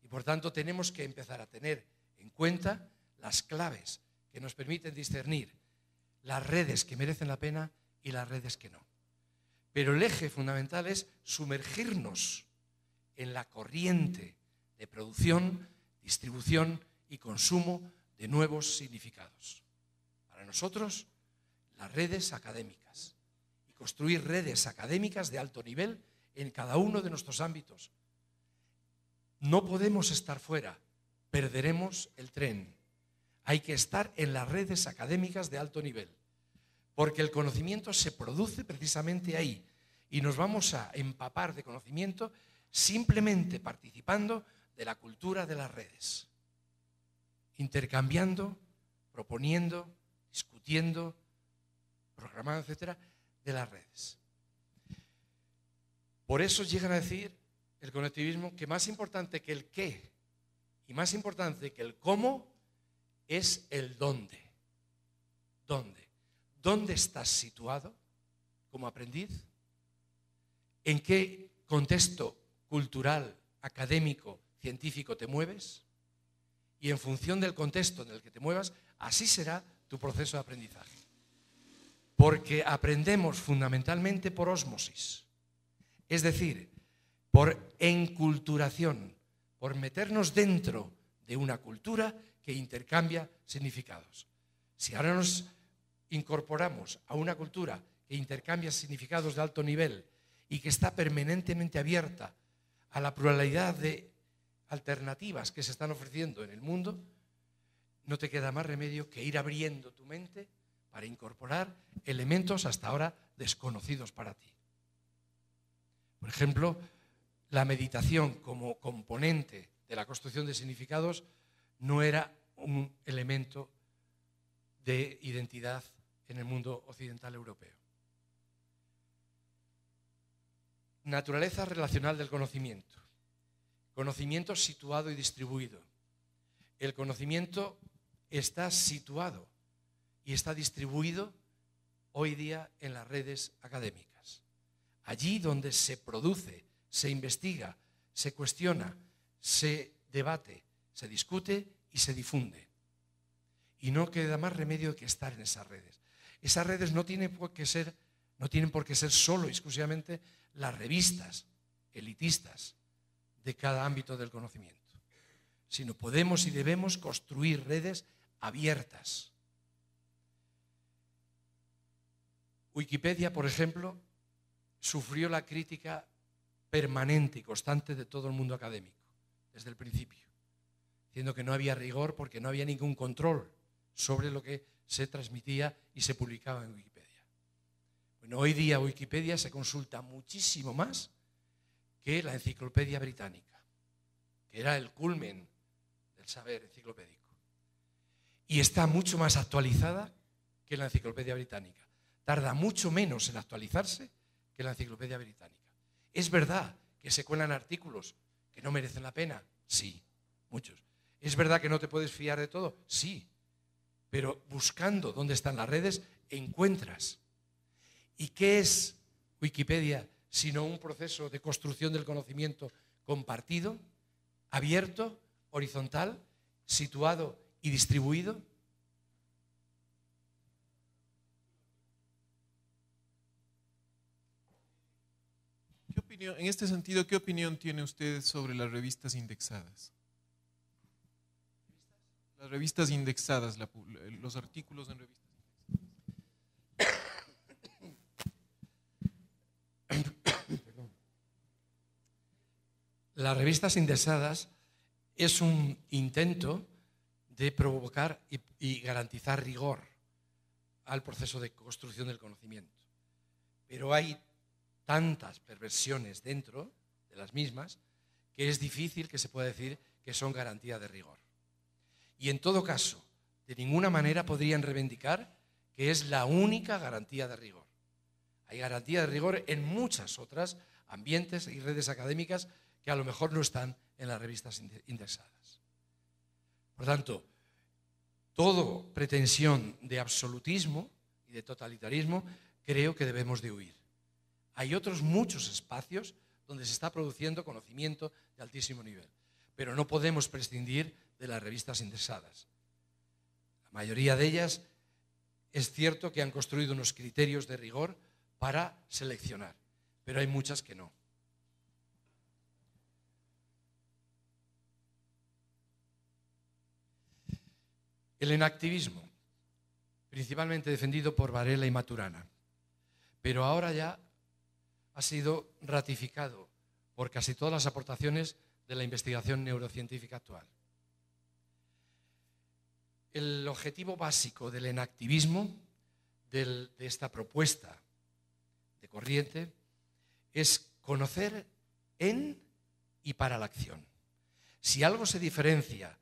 Y por tanto tenemos que empezar a tener en cuenta las claves que nos permiten discernir las redes que merecen la pena y las redes que no. Pero el eje fundamental es sumergirnos en la corriente de producción, distribución y consumo de nuevos significados. Para nosotros, las redes académicas y construir redes académicas de alto nivel en cada uno de nuestros ámbitos. No podemos estar fuera, perderemos el tren. Hay que estar en las redes académicas de alto nivel, porque el conocimiento se produce precisamente ahí y nos vamos a empapar de conocimiento simplemente participando de la cultura de las redes, intercambiando, proponiendo, discutiendo, programando, etcétera, de las redes. Por eso llegan a decir el conectivismo que más importante que el qué y más importante que el cómo es el dónde. ¿Dónde? ¿Dónde estás situado como aprendiz? ¿En qué contexto cultural, académico, científico te mueves? Y en función del contexto en el que te muevas, así será tu proceso de aprendizaje. Porque aprendemos fundamentalmente por ósmosis, es decir, por enculturación, por meternos dentro de una cultura que intercambia significados. Si ahora nos incorporamos a una cultura que intercambia significados de alto nivel y que está permanentemente abierta a la pluralidad de alternativas que se están ofreciendo en el mundo, no te queda más remedio que ir abriendo tu mente para incorporar elementos hasta ahora desconocidos para ti. Por ejemplo, la meditación como componente de la construcción de significados no era un elemento de identidad en el mundo occidental europeo. Naturaleza relacional del conocimiento. Conocimiento situado y distribuido. El conocimiento está situado y está distribuido hoy día en las redes académicas. Allí donde se produce, se investiga, se cuestiona, se debate, se discute y se difunde. Y no queda más remedio que estar en esas redes. Esas redes no tienen por qué ser solo y exclusivamente las revistas elitistas de cada ámbito del conocimiento, sino podemos y debemos construir redes abiertas. Wikipedia, por ejemplo, sufrió la crítica permanente y constante de todo el mundo académico, desde el principio, diciendo que no había rigor porque no había ningún control sobre lo que se transmitía y se publicaba en Wikipedia. Bueno, hoy día Wikipedia se consulta muchísimo más que la Enciclopedia Británica, que era el culmen del saber enciclopédico. Y está mucho más actualizada que la Enciclopedia Británica. Tarda mucho menos en actualizarse que la Enciclopedia Británica. Es verdad que se cuelan artículos que no merecen la pena, sí, muchos. Es verdad que no te puedes fiar de todo, sí, pero buscando dónde están las redes encuentras. ¿Y qué es Wikipedia sino un proceso de construcción del conocimiento compartido, abierto, horizontal, situado y distribuido? En este sentido, ¿qué opinión tiene usted sobre las revistas indexadas? Las revistas indexadas, los artículos en revistas indexadas. Las revistas indexadas es un intento de provocar y garantizar rigor al proceso de construcción del conocimiento. Pero hay tantas perversiones dentro de las mismas que es difícil que se pueda decir que son garantía de rigor. Y en todo caso, de ninguna manera podrían reivindicar que es la única garantía de rigor. Hay garantía de rigor en muchas otras ambientes y redes académicas que a lo mejor no están en las revistas indexadas. Por tanto, toda pretensión de absolutismo y de totalitarismo creo que debemos de huir. Hay otros muchos espacios donde se está produciendo conocimiento de altísimo nivel, pero no podemos prescindir de las revistas indexadas. La mayoría de ellas es cierto que han construido unos criterios de rigor para seleccionar, pero hay muchas que no. El enactivismo, principalmente defendido por Varela y Maturana, pero ahora ya ha sido ratificado por casi todas las aportaciones de la investigación neurocientífica actual. El objetivo básico del enactivismo, de esta propuesta de corriente, es conocer en y para la acción. Si algo se diferencia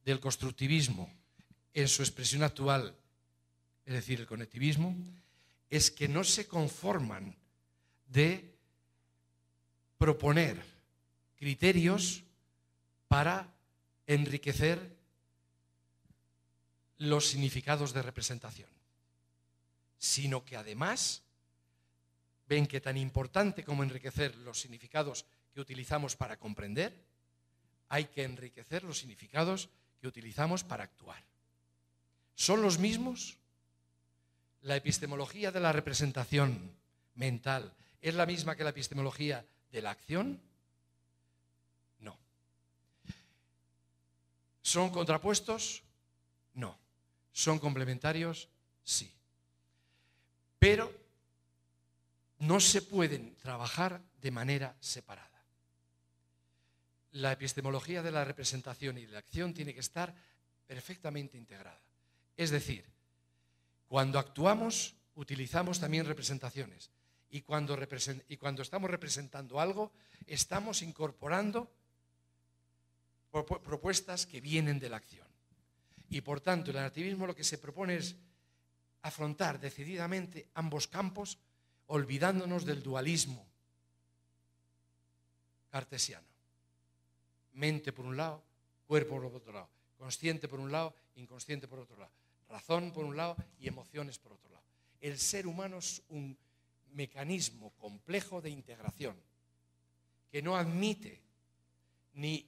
del constructivismo en su expresión actual, es decir, el conectivismo, es que no se conforman de proponer criterios para enriquecer los significados de representación, sino que además ven que tan importante como enriquecer los significados que utilizamos para comprender, hay que enriquecer los significados que utilizamos para actuar. ¿Son los mismos? ¿La epistemología de la representación mental es la misma que la epistemología de la acción? No. ¿Son contrapuestos? No. ¿Son complementarios? Sí. Pero no se pueden trabajar de manera separada. La epistemología de la representación y de la acción tiene que estar perfectamente integrada. Es decir, cuando actuamos, utilizamos también representaciones. Y cuando estamos representando algo, estamos incorporando propuestas que vienen de la acción. Y por tanto, el enactivismo lo que se propone es afrontar decididamente ambos campos, olvidándonos del dualismo cartesiano. Mente por un lado, cuerpo por otro lado. Consciente por un lado, inconsciente por otro lado. Razón por un lado y emociones por otro lado. El ser humano es un mecanismo complejo de integración que no admite ni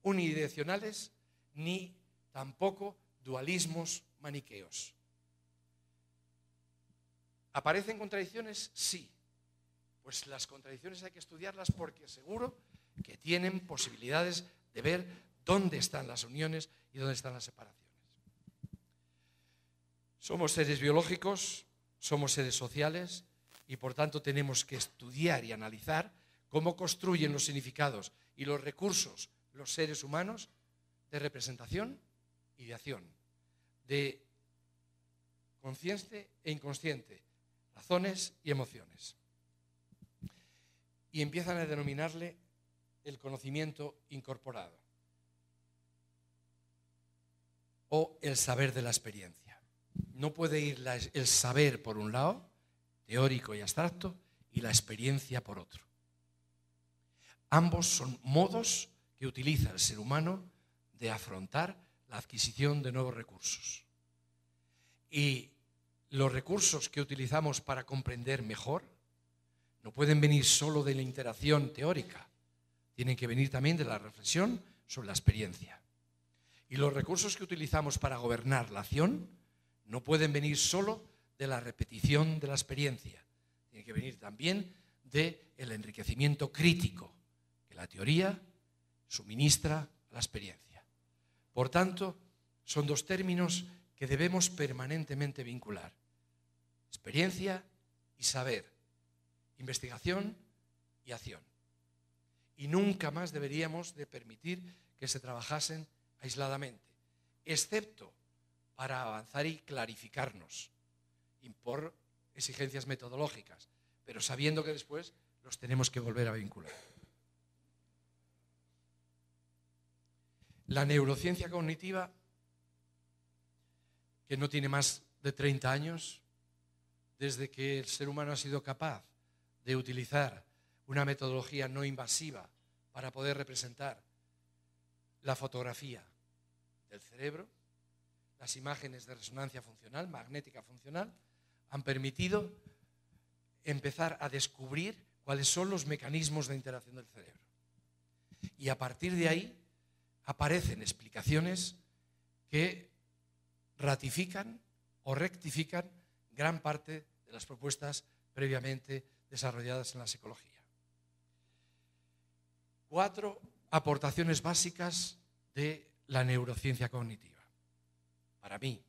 unidireccionales ni tampoco dualismos maniqueos. ¿Aparecen contradicciones? Sí. Pues las contradicciones hay que estudiarlas porque seguro que tienen posibilidades de ver dónde están las uniones y dónde están las separaciones. Somos seres biológicos, somos seres sociales y por tanto tenemos que estudiar y analizar cómo construyen los significados y los recursos los seres humanos de representación y de acción, de consciente e inconsciente, razones y emociones. Y empiezan a denominarle el conocimiento incorporado o el saber de la experiencia. No puede ir el saber por un lado, teórico y abstracto, y la experiencia por otro. Ambos son modos que utiliza el ser humano de afrontar la adquisición de nuevos recursos. Y los recursos que utilizamos para comprender mejor no pueden venir solo de la interacción teórica, tienen que venir también de la reflexión sobre la experiencia. Y los recursos que utilizamos para gobernar la acción no pueden venir solo de la repetición de la experiencia, tiene que venir también del enriquecimiento crítico que la teoría suministra a la experiencia. Por tanto, son dos términos que debemos permanentemente vincular: experiencia y saber, investigación y acción. Y nunca más deberíamos de permitir que se trabajasen aisladamente, excepto para avanzar y clarificarnos y por exigencias metodológicas, pero sabiendo que después los tenemos que volver a vincular. La neurociencia cognitiva, que no tiene más de 30 años, desde que el ser humano ha sido capaz de utilizar una metodología no invasiva para poder representar la fotografía del cerebro, las imágenes de resonancia funcional, magnética funcional, han permitido empezar a descubrir cuáles son los mecanismos de interacción del cerebro. Y a partir de ahí aparecen explicaciones que ratifican o rectifican gran parte de las propuestas previamente desarrolladas en la psicología. 4 aportaciones básicas de la neurociencia cognitiva. Para mí,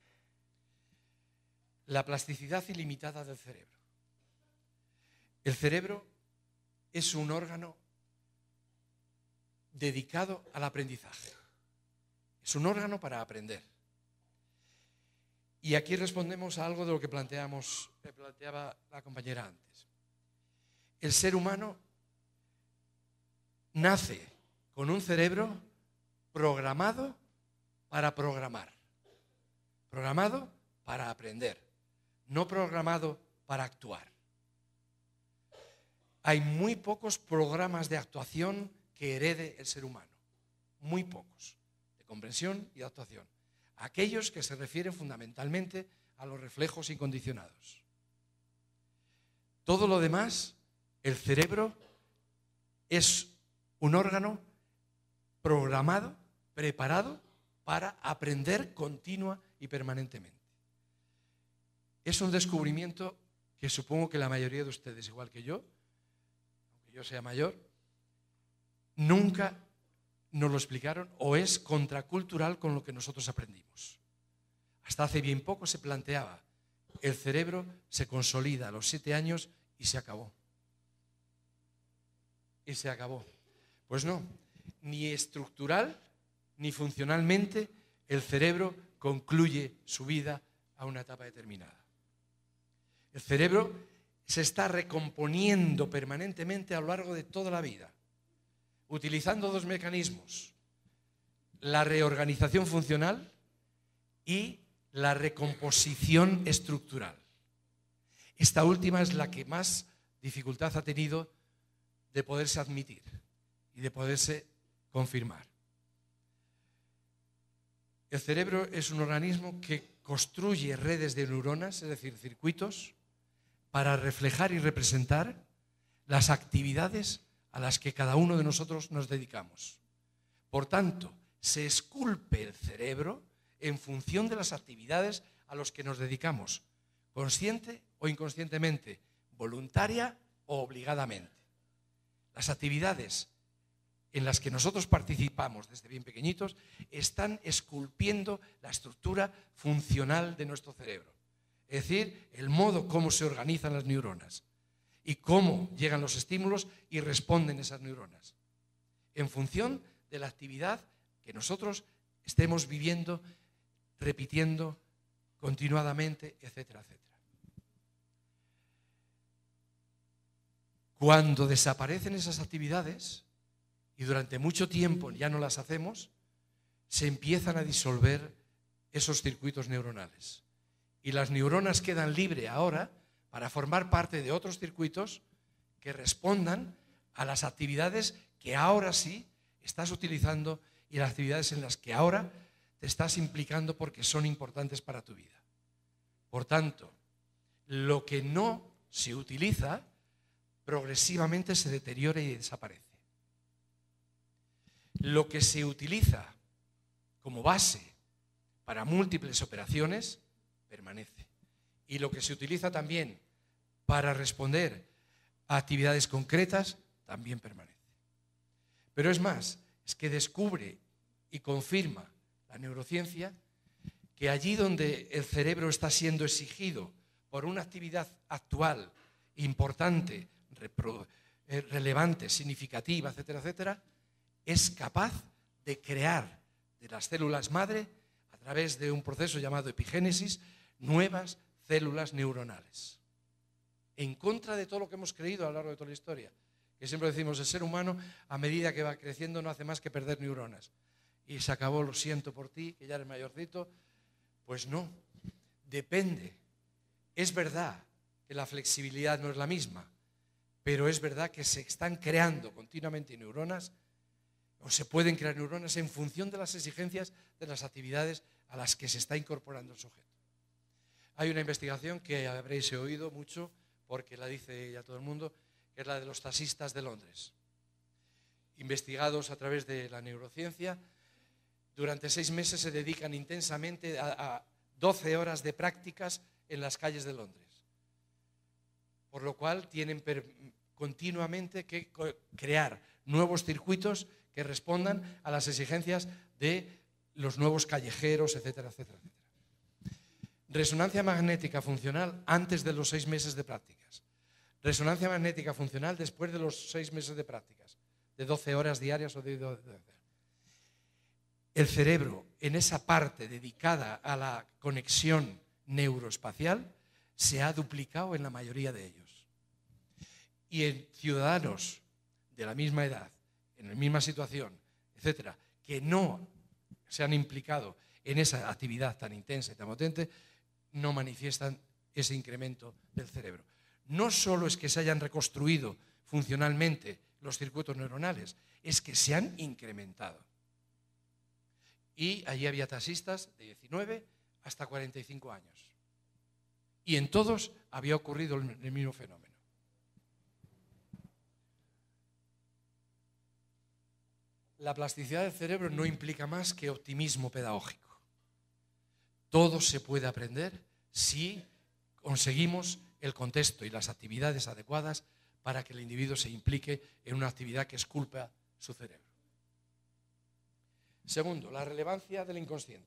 la plasticidad ilimitada del cerebro. El cerebro es un órgano dedicado al aprendizaje. Es un órgano para aprender. Y aquí respondemos a algo de lo que planteaba la compañera antes. El ser humano nace con un cerebro programado para programar, programado para aprender, no programado para actuar. Hay muy pocos programas de actuación que herede el ser humano, muy pocos, de comprensión y de actuación. Aquellos que se refieren fundamentalmente a los reflejos incondicionados. Todo lo demás, el cerebro es un órgano programado, preparado para aprender continua y permanentemente. Es un descubrimiento que supongo que la mayoría de ustedes, igual que yo, aunque yo sea mayor, nunca nos lo explicaron o es contracultural con lo que nosotros aprendimos. Hasta hace bien poco se planteaba, el cerebro se consolida a los 7 años y se acabó. Y se acabó. Pues no, ni estructural ni funcionalmente el cerebro concluye su vida a una etapa determinada. El cerebro se está recomponiendo permanentemente a lo largo de toda la vida, utilizando 2 mecanismos, la reorganización funcional y la recomposición estructural. Esta última es la que más dificultad ha tenido de poderse admitir y de poderse confirmar. El cerebro es un organismo que construye redes de neuronas, es decir, circuitos, para reflejar y representar las actividades a las que cada uno de nosotros nos dedicamos. Por tanto, se esculpe el cerebro en función de las actividades a las que nos dedicamos, consciente o inconscientemente, voluntaria o obligadamente. Las actividades en las que nosotros participamos desde bien pequeñitos están esculpiendo la estructura funcional de nuestro cerebro. Es decir, el modo como se organizan las neuronas y cómo llegan los estímulos y responden esas neuronas, en función de la actividad que nosotros estemos viviendo, repitiendo continuadamente, etcétera, etcétera. Cuando desaparecen esas actividades y durante mucho tiempo ya no las hacemos, se empiezan a disolver esos circuitos neuronales. Y las neuronas quedan libres ahora para formar parte de otros circuitos que respondan a las actividades que ahora sí estás utilizando y las actividades en las que ahora te estás implicando porque son importantes para tu vida. Por tanto, lo que no se utiliza progresivamente se deteriora y desaparece. Lo que se utiliza como base para múltiples operaciones permanece. Y lo que se utiliza también para responder a actividades concretas también permanece. Pero es más, es que descubre y confirma la neurociencia que allí donde el cerebro está siendo exigido por una actividad actual, importante, relevante, significativa, etcétera, etcétera, es capaz de crear de las células madre, a través de un proceso llamado epigénesis, nuevas células neuronales. En contra de todo lo que hemos creído a lo largo de toda la historia, que siempre decimos, el ser humano a medida que va creciendo no hace más que perder neuronas. Y se acabó, lo siento por ti, que ya eres mayorcito. Pues no, depende. Es verdad que la flexibilidad no es la misma, pero es verdad que se están creando continuamente neuronas, o se pueden crear neuronas en función de las exigencias de las actividades a las que se está incorporando el sujeto. Hay una investigación que habréis oído mucho, porque la dice ya todo el mundo, que es la de los taxistas de Londres. Investigados a través de la neurociencia, durante 6 meses se dedican intensamente a 12 horas de prácticas en las calles de Londres. Por lo cual tienen continuamente que crear nuevos circuitos que respondan a las exigencias de los nuevos callejeros, etcétera, etcétera, etcétera. Resonancia magnética funcional antes de los 6 meses de prácticas. Resonancia magnética funcional después de los 6 meses de prácticas, de 12 horas diarias o de 12 horas. El cerebro, en esa parte dedicada a la conexión neuroespacial, se ha duplicado en la mayoría de ellos. Y en ciudadanos de la misma edad, en la misma situación, etcétera, que no se han implicado en esa actividad tan intensa y tan potente, no manifiestan ese incremento del cerebro. No solo es que se hayan reconstruido funcionalmente los circuitos neuronales, es que se han incrementado. Y allí había taxistas de 19 hasta 45 años. Y en todos había ocurrido el mismo fenómeno. La plasticidad del cerebro no implica más que optimismo pedagógico. Todo se puede aprender si conseguimos el contexto y las actividades adecuadas para que el individuo se implique en una actividad que esculpa su cerebro. Segundo, la relevancia del inconsciente.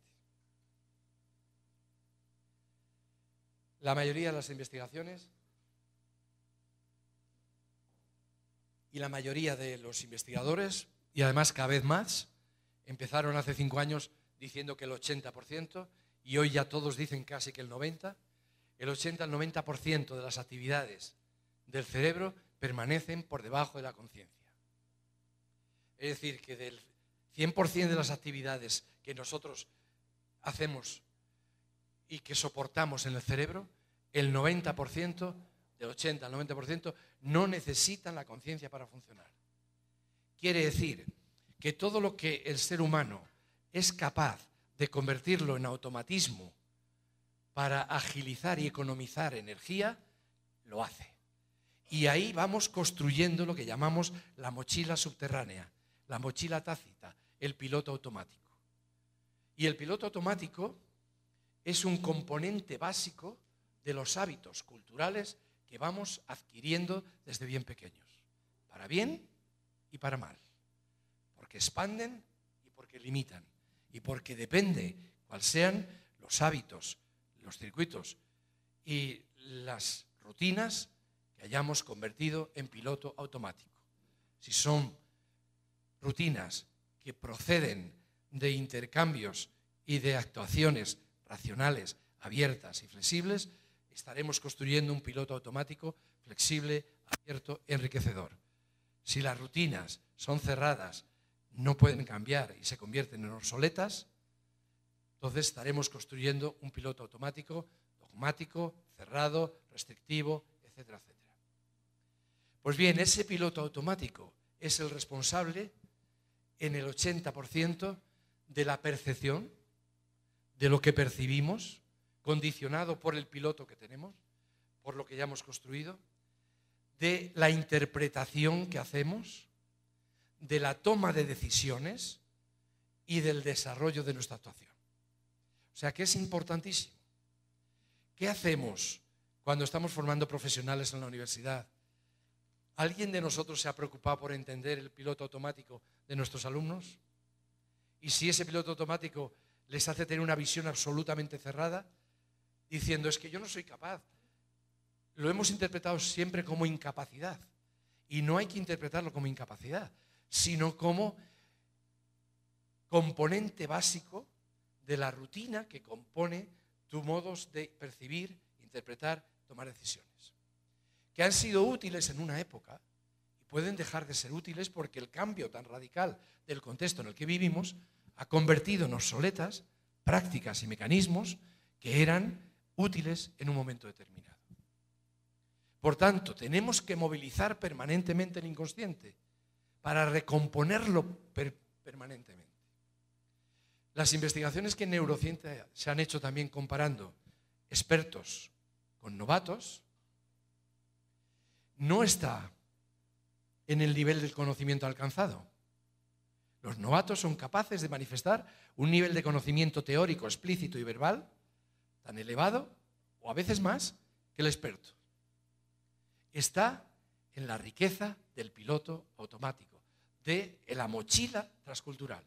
La mayoría de las investigaciones y la mayoría de los investigadores, y además cada vez más, empezaron hace 5 años diciendo que el 80%, y hoy ya todos dicen casi que el 90%, el 80 al 90% de las actividades del cerebro permanecen por debajo de la conciencia. Es decir, que del 100% de las actividades que nosotros hacemos y que soportamos en el cerebro, el 90%, del 80 al 90%, no necesitan la conciencia para funcionar. Quiere decir que todo lo que el ser humano es capaz de convertirlo en automatismo para agilizar y economizar energía, lo hace. Y ahí vamos construyendo lo que llamamos la mochila subterránea, la mochila tácita, el piloto automático. Y el piloto automático es un componente básico de los hábitos culturales que vamos adquiriendo desde bien pequeños, para bien y para mal, porque expanden y porque limitan, y porque depende cuáles sean los hábitos, los circuitos y las rutinas que hayamos convertido en piloto automático. Si son rutinas que proceden de intercambios y de actuaciones racionales, abiertas y flexibles, estaremos construyendo un piloto automático flexible, abierto, enriquecedor. Si las rutinas son cerradas, no pueden cambiar y se convierten en obsoletas, entonces estaremos construyendo un piloto automático, dogmático, cerrado, restrictivo, etcétera, etcétera. Pues bien, ese piloto automático es el responsable en el 80% de la percepción, de lo que percibimos, condicionado por el piloto que tenemos, por lo que ya hemos construido, de la interpretación que hacemos, de la toma de decisiones y del desarrollo de nuestra actuación. O sea que es importantísimo. ¿Qué hacemos cuando estamos formando profesionales en la universidad? ¿Alguien de nosotros se ha preocupado por entender el piloto automático de nuestros alumnos? Y si ese piloto automático les hace tener una visión absolutamente cerrada, diciendo, es que yo no soy capaz. Lo hemos interpretado siempre como incapacidad. Y no hay que interpretarlo como incapacidad, sino como componente básico de la rutina que compone tus modos de percibir, interpretar, tomar decisiones. Que han sido útiles en una época y pueden dejar de ser útiles porque el cambio tan radical del contexto en el que vivimos ha convertido en obsoletas prácticas y mecanismos que eran útiles en un momento determinado. Por tanto, tenemos que movilizar permanentemente el inconsciente para recomponerlo permanentemente. Las investigaciones que en neurociencia se han hecho también comparando expertos con novatos, no está en el nivel del conocimiento alcanzado. Los novatos son capaces de manifestar un nivel de conocimiento teórico, explícito y verbal tan elevado, o a veces más, que el experto. Está en la riqueza del piloto automático, de la mochila transcultural.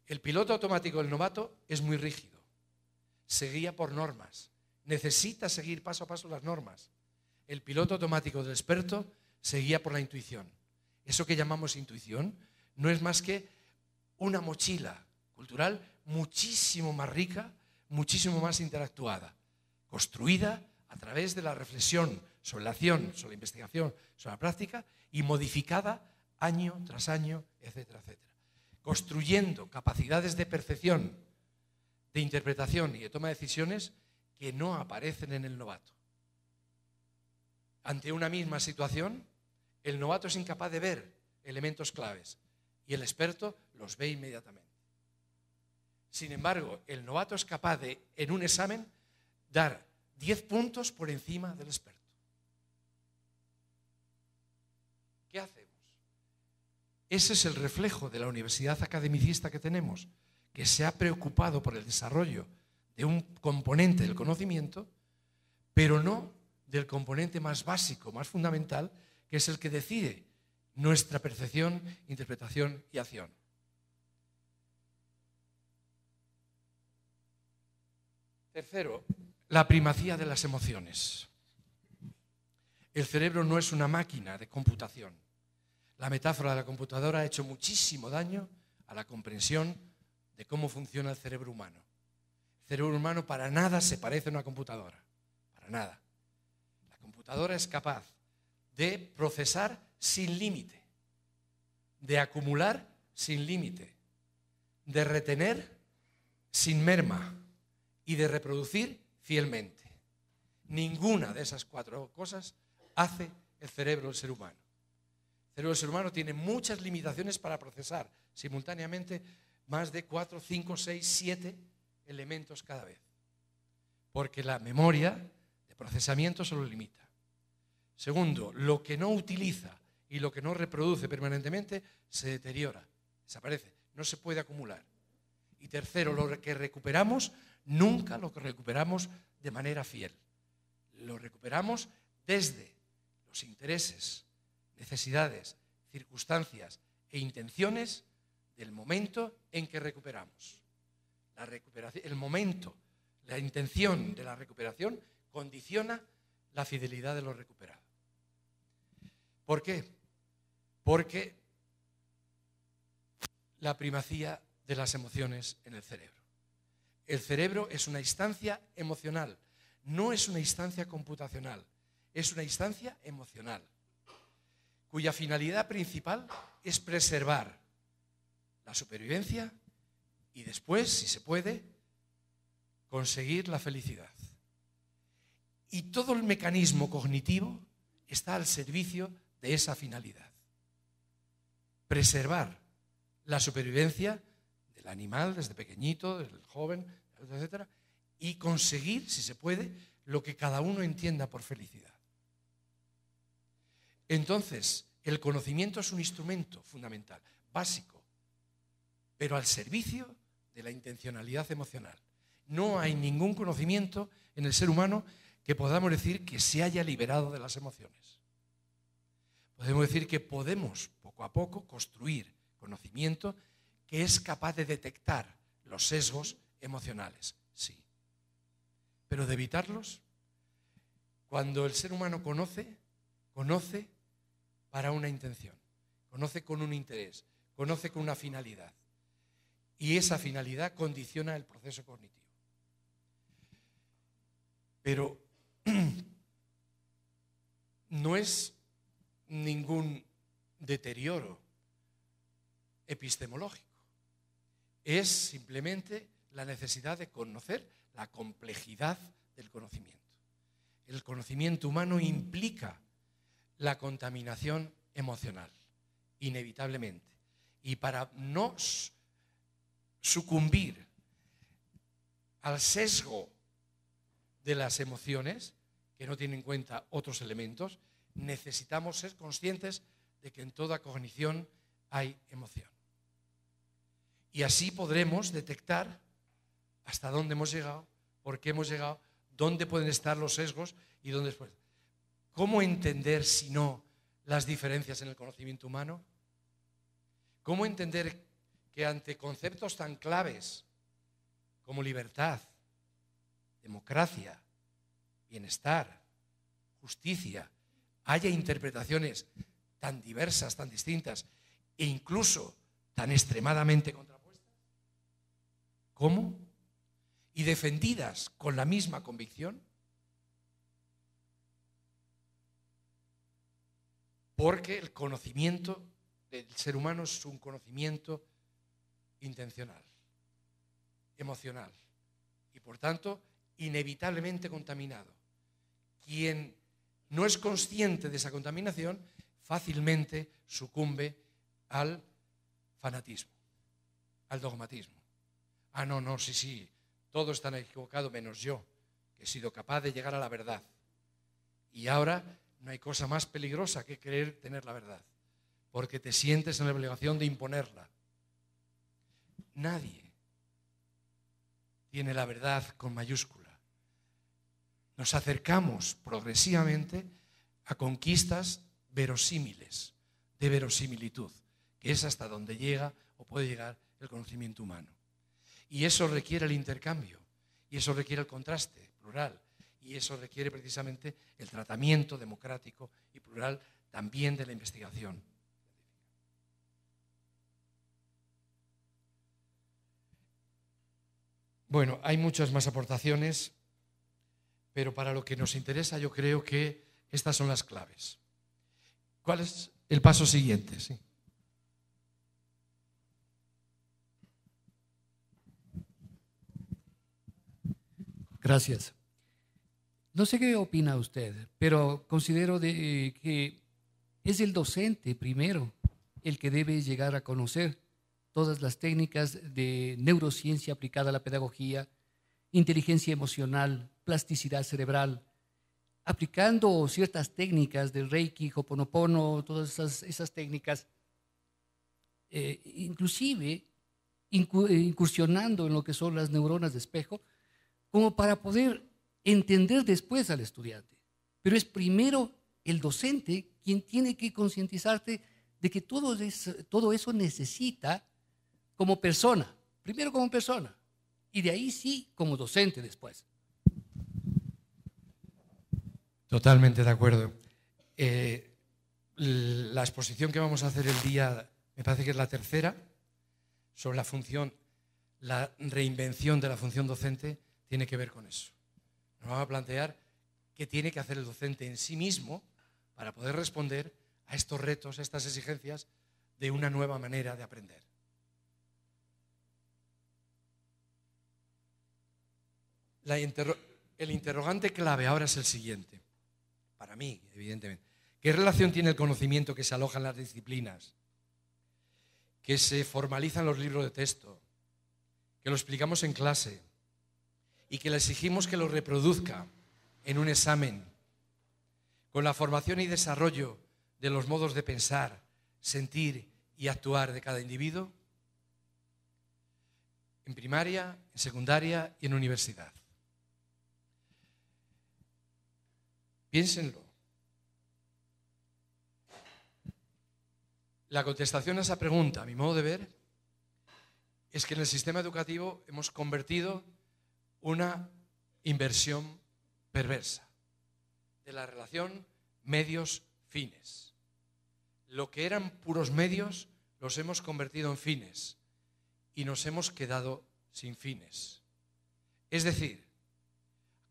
El piloto automático del novato es muy rígido, se guía por normas, necesita seguir paso a paso las normas. El piloto automático del experto se guía por la intuición. Eso que llamamos intuición no es más que una mochila cultural muchísimo más rica, muchísimo más interactuada, construida a través de la reflexión sobre la acción, sobre la investigación, sobre la práctica y modificada año tras año, etcétera, etcétera. Construyendo capacidades de percepción, de interpretación y de toma de decisiones que no aparecen en el novato. Ante una misma situación, el novato es incapaz de ver elementos claves y el experto los ve inmediatamente. Sin embargo, el novato es capaz de, en un examen, dar 10 puntos por encima del experto. ¿Qué hacemos? Ese es el reflejo de la universidad academicista que tenemos, que se ha preocupado por el desarrollo de un componente del conocimiento, pero no del componente más básico, más fundamental, que es el que decide nuestra percepción, interpretación y acción. Tercero, la primacía de las emociones. El cerebro no es una máquina de computación. La metáfora de la computadora ha hecho muchísimo daño a la comprensión de cómo funciona el cerebro humano. El cerebro humano para nada se parece a una computadora, para nada. La computadora es capaz de procesar sin límite, de acumular sin límite, de retener sin merma y de reproducir fielmente. Ninguna de esas 4 cosas hace el cerebro del ser humano. El cerebro del ser humano tiene muchas limitaciones para procesar simultáneamente más de 4, 5, 6, 7 elementos cada vez. Porque la memoria de procesamiento se lo limita. Segundo, lo que no utiliza y lo que no reproduce permanentemente se deteriora, desaparece, no se puede acumular. Y tercero, lo que recuperamos, nunca lo que recuperamos de manera fiel. Lo recuperamos desde los intereses, necesidades, circunstancias e intenciones del momento en que recuperamos. La recuperación, el momento, la intención de la recuperación condiciona la fidelidad de lo recuperado. ¿Por qué? Porque la primacía de las emociones en el cerebro. El cerebro es una instancia emocional, no es una instancia computacional, es una instancia emocional, cuya finalidad principal es preservar la supervivencia y después, si se puede, conseguir la felicidad. Y todo el mecanismo cognitivo está al servicio de esa finalidad. Preservar la supervivencia del animal desde pequeñito, del joven, etcétera, y conseguir, si se puede, lo que cada uno entienda por felicidad. Entonces, el conocimiento es un instrumento fundamental, básico, pero al servicio de la intencionalidad emocional. No hay ningún conocimiento en el ser humano que podamos decir que se haya liberado de las emociones. Podemos decir que podemos, poco a poco, construir conocimiento que es capaz de detectar los sesgos emocionales, sí. Pero de evitarlos, cuando el ser humano conoce para una intención, conoce con un interés, conoce con una finalidad. Y esa finalidad condiciona el proceso cognitivo. Pero no es ningún deterioro epistemológico. Es simplemente la necesidad de conocer la complejidad del conocimiento. El conocimiento humano implica la contaminación emocional, inevitablemente. Y para no sucumbir al sesgo de las emociones, que no tienen en cuenta otros elementos, necesitamos ser conscientes de que en toda cognición hay emoción. Y así podremos detectar hasta dónde hemos llegado, por qué hemos llegado, dónde pueden estar los sesgos y dónde después. ¿Cómo entender, si no, las diferencias en el conocimiento humano? ¿Cómo entender que ante conceptos tan claves como libertad, democracia, bienestar, justicia, haya interpretaciones tan diversas, tan distintas e incluso tan extremadamente contrapuestas? ¿Cómo? Y defendidas con la misma convicción. Porque el conocimiento del ser humano es un conocimiento intencional, emocional y por tanto inevitablemente contaminado. Quien no es consciente de esa contaminación fácilmente sucumbe al fanatismo, al dogmatismo. Ah, no, sí, todos están equivocados menos yo, que he sido capaz de llegar a la verdad. Y ahora no hay cosa más peligrosa que creer tener la verdad, porque te sientes en la obligación de imponerla. Nadie tiene la verdad con mayúscula. Nos acercamos progresivamente a conquistas verosímiles, de verosimilitud, que es hasta donde llega o puede llegar el conocimiento humano. Y eso requiere el intercambio, y eso requiere el contraste plural, y eso requiere precisamente el tratamiento democrático y plural también de la investigación. Bueno, hay muchas más aportaciones, pero para lo que nos interesa yo creo que estas son las claves. ¿Cuál es el paso siguiente? Sí. Gracias. No sé qué opina usted, pero considero que es el docente primero el que debe llegar a conocer todas las técnicas de neurociencia aplicada a la pedagogía, inteligencia emocional, plasticidad cerebral, aplicando ciertas técnicas del Reiki, Ho'oponopono, todas esas técnicas, inclusive incursionando en lo que son las neuronas de espejo, como para poder entender después al estudiante. Pero es primero el docente quien tiene que concientizarte de que todo eso necesita como persona, primero como persona, y de ahí sí como docente después. Totalmente de acuerdo. La exposición que vamos a hacer el día, me parece que es la tercera, sobre la función, la reinvención de la función docente, tiene que ver con eso. Nos vamos a plantear qué tiene que hacer el docente en sí mismo para poder responder a estos retos, a estas exigencias de una nueva manera de aprender. El interrogante clave ahora es el siguiente, para mí, evidentemente. ¿Qué relación tiene el conocimiento que se aloja en las disciplinas, que se formaliza en los libros de texto, que lo explicamos en clase y que le exigimos que lo reproduzca en un examen, con la formación y desarrollo de los modos de pensar, sentir y actuar de cada individuo, en primaria, en secundaria y en universidad? Piénsenlo. La contestación a esa pregunta, a mi modo de ver, es que en el sistema educativo hemos convertido una inversión perversa de la relación medios-fines. Lo que eran puros medios los hemos convertido en fines y nos hemos quedado sin fines. Es decir,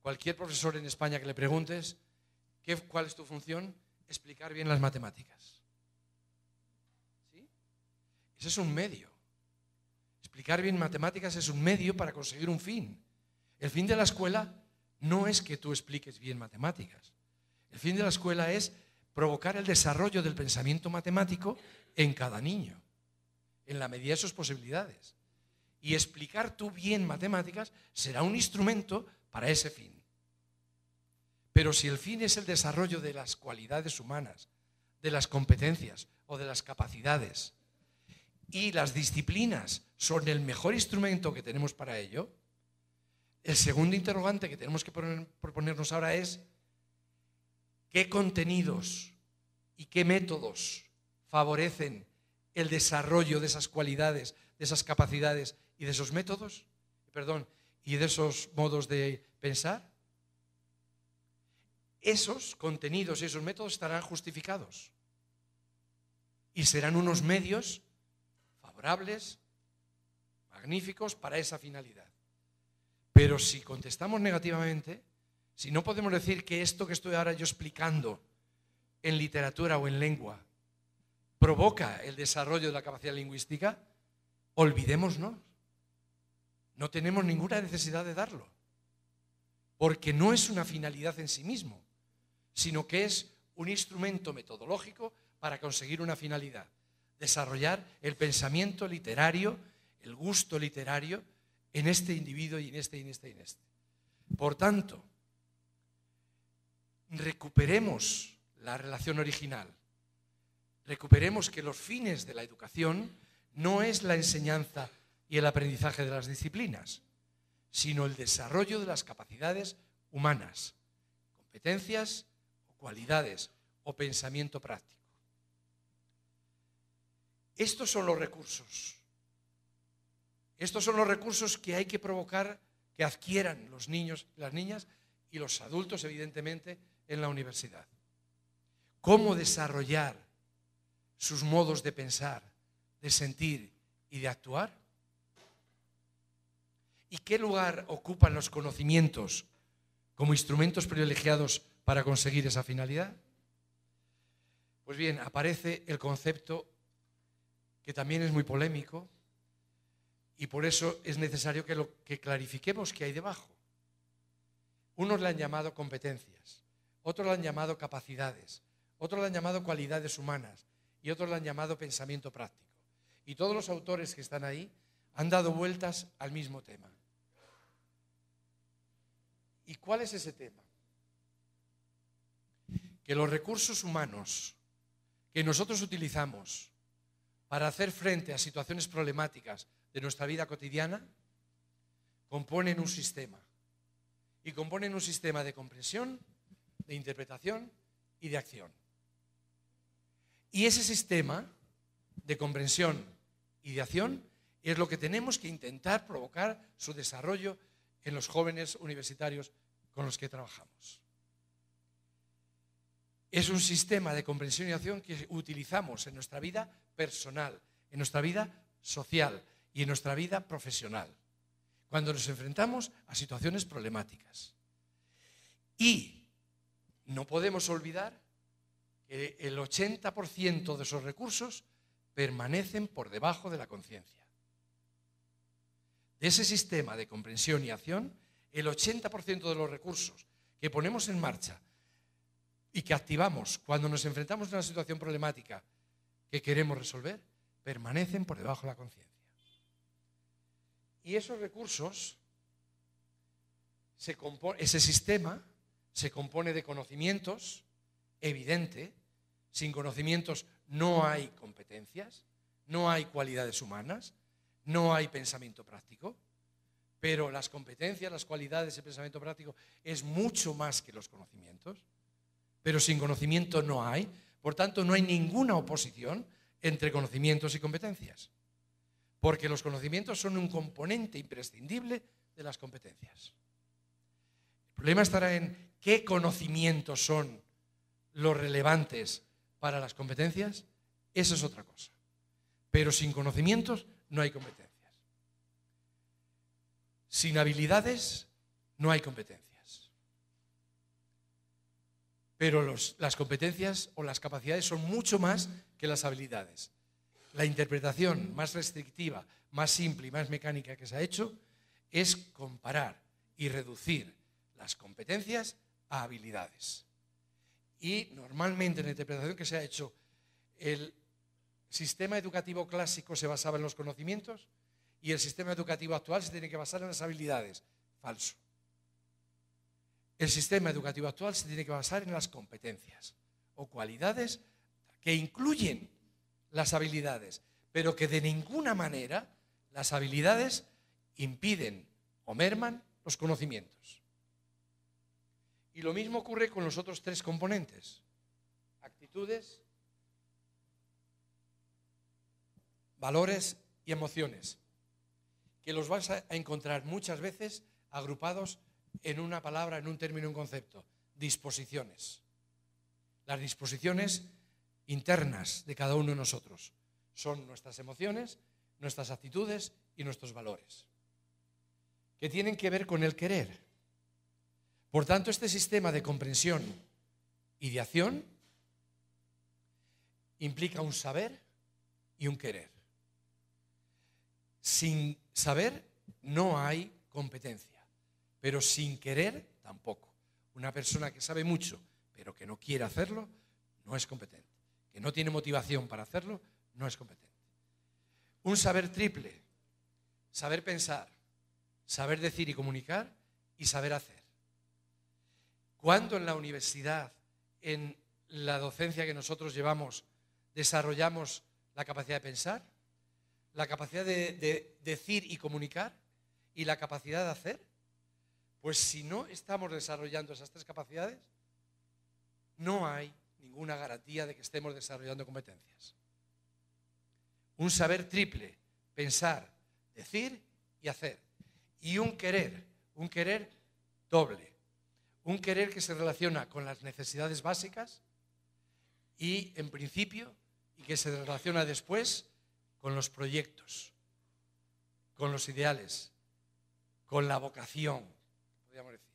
cualquier profesor en España que le preguntes ¿cuál es tu función? Explicar bien las matemáticas. ¿Sí? Ese es un medio. Explicar bien matemáticas es un medio para conseguir un fin. El fin de la escuela no es que tú expliques bien matemáticas. El fin de la escuela es provocar el desarrollo del pensamiento matemático en cada niño, en la medida de sus posibilidades. Y explicar tú bien matemáticas será un instrumento para ese fin. Pero si el fin es el desarrollo de las cualidades humanas, de las competencias o de las capacidades, y las disciplinas son el mejor instrumento que tenemos para ello, el segundo interrogante que tenemos que proponernos ahora es ¿qué contenidos y qué métodos favorecen el desarrollo de esas cualidades, de esas capacidades y de esos métodos? Y de esos modos de pensar. Esos contenidos y esos métodos estarán justificados y serán unos medios favorables, magníficos para esa finalidad. Pero si contestamos negativamente, si no podemos decir que esto que estoy ahora yo explicando en literatura o en lengua provoca el desarrollo de la capacidad lingüística, olvidémonos. No tenemos ninguna necesidad de darlo, porque no es una finalidad en sí mismo, sino que es un instrumento metodológico para conseguir una finalidad: desarrollar el pensamiento literario, el gusto literario en este individuo y en este. Por tanto, recuperemos la relación original, recuperemos que los fines de la educación no es la enseñanza y el aprendizaje de las disciplinas, sino el desarrollo de las capacidades humanas, competencias o cualidades o pensamiento práctico. Estos son los recursos. Estos son los recursos que hay que provocar que adquieran los niños, las niñas y los adultos, evidentemente, en la universidad. ¿Cómo desarrollar sus modos de pensar, de sentir y de actuar? ¿Y qué lugar ocupan los conocimientos como instrumentos privilegiados para conseguir esa finalidad? Pues bien, aparece el concepto que también es muy polémico y por eso es necesario que clarifiquemos qué hay debajo. Unos le han llamado competencias, otros le han llamado capacidades, otros le han llamado cualidades humanas y otros le han llamado pensamiento práctico. Y todos los autores que están ahí han dado vueltas al mismo tema. ¿Y cuál es ese tema? Que los recursos humanos que nosotros utilizamos para hacer frente a situaciones problemáticas de nuestra vida cotidiana componen un sistema. Y componen un sistema de comprensión, de interpretación y de acción. Y ese sistema de comprensión y de acción es lo que tenemos que intentar provocar su desarrollo en los jóvenes universitarios con los que trabajamos. Es un sistema de comprensión y acción que utilizamos en nuestra vida personal, en nuestra vida social y en nuestra vida profesional, cuando nos enfrentamos a situaciones problemáticas. Y no podemos olvidar que el 80% de esos recursos permanecen por debajo de la conciencia. De ese sistema de comprensión y acción, el 80% de los recursos que ponemos en marcha y que activamos cuando nos enfrentamos a una situación problemática que queremos resolver, permanecen por debajo de la conciencia. Y esos recursos, ese sistema se compone de conocimientos, evidente. Sin conocimientos no hay competencias, no hay cualidades humanas, no hay pensamiento práctico. Pero las competencias, las cualidades y el pensamiento práctico es mucho más que los conocimientos. Pero sin conocimiento no hay. Por tanto, no hay ninguna oposición entre conocimientos y competencias. Porque los conocimientos son un componente imprescindible de las competencias. El problema estará en qué conocimientos son los relevantes para las competencias. Esa es otra cosa. Pero sin conocimientos no hay competencias. Sin habilidades no hay competencias. Pero las competencias o las capacidades son mucho más que las habilidades. La interpretación más restrictiva, más simple y más mecánica que se ha hecho es comparar y reducir las competencias a habilidades. Y normalmente en la interpretación que se ha hecho, el sistema educativo clásico se basaba en los conocimientos y el sistema educativo actual se tiene que basar en las habilidades. Falso. El sistema educativo actual se tiene que basar en las competencias o cualidades que incluyen las habilidades, pero que de ninguna manera las habilidades impiden o merman los conocimientos. Y lo mismo ocurre con los otros 3 componentes: actitudes, valores y emociones, que los vas a encontrar muchas veces agrupados en una palabra, en un término, un concepto: disposiciones. Las disposiciones internas de cada uno de nosotros son nuestras emociones, nuestras actitudes y nuestros valores, que tienen que ver con el querer. Por tanto, este sistema de comprensión y de acción implica un saber y un querer. Sin saber no hay competencia, pero sin querer tampoco. Una persona que sabe mucho, pero que no quiere hacerlo, no es competente. Que no tiene motivación para hacerlo, no es competente. Un saber triple: saber pensar, saber decir y comunicar, y saber hacer. Cuando en la universidad, en la docencia que nosotros llevamos, desarrollamos la capacidad de pensar, la capacidad de decir y comunicar, y la capacidad de hacer, pues si no estamos desarrollando esas 3 capacidades, no hay ninguna garantía de que estemos desarrollando competencias. Un saber triple: pensar, decir y hacer. Y un querer doble. Un querer que se relaciona con las necesidades básicas y, en principio, y que se relaciona después con los proyectos, con los ideales, con la vocación, podríamos decir,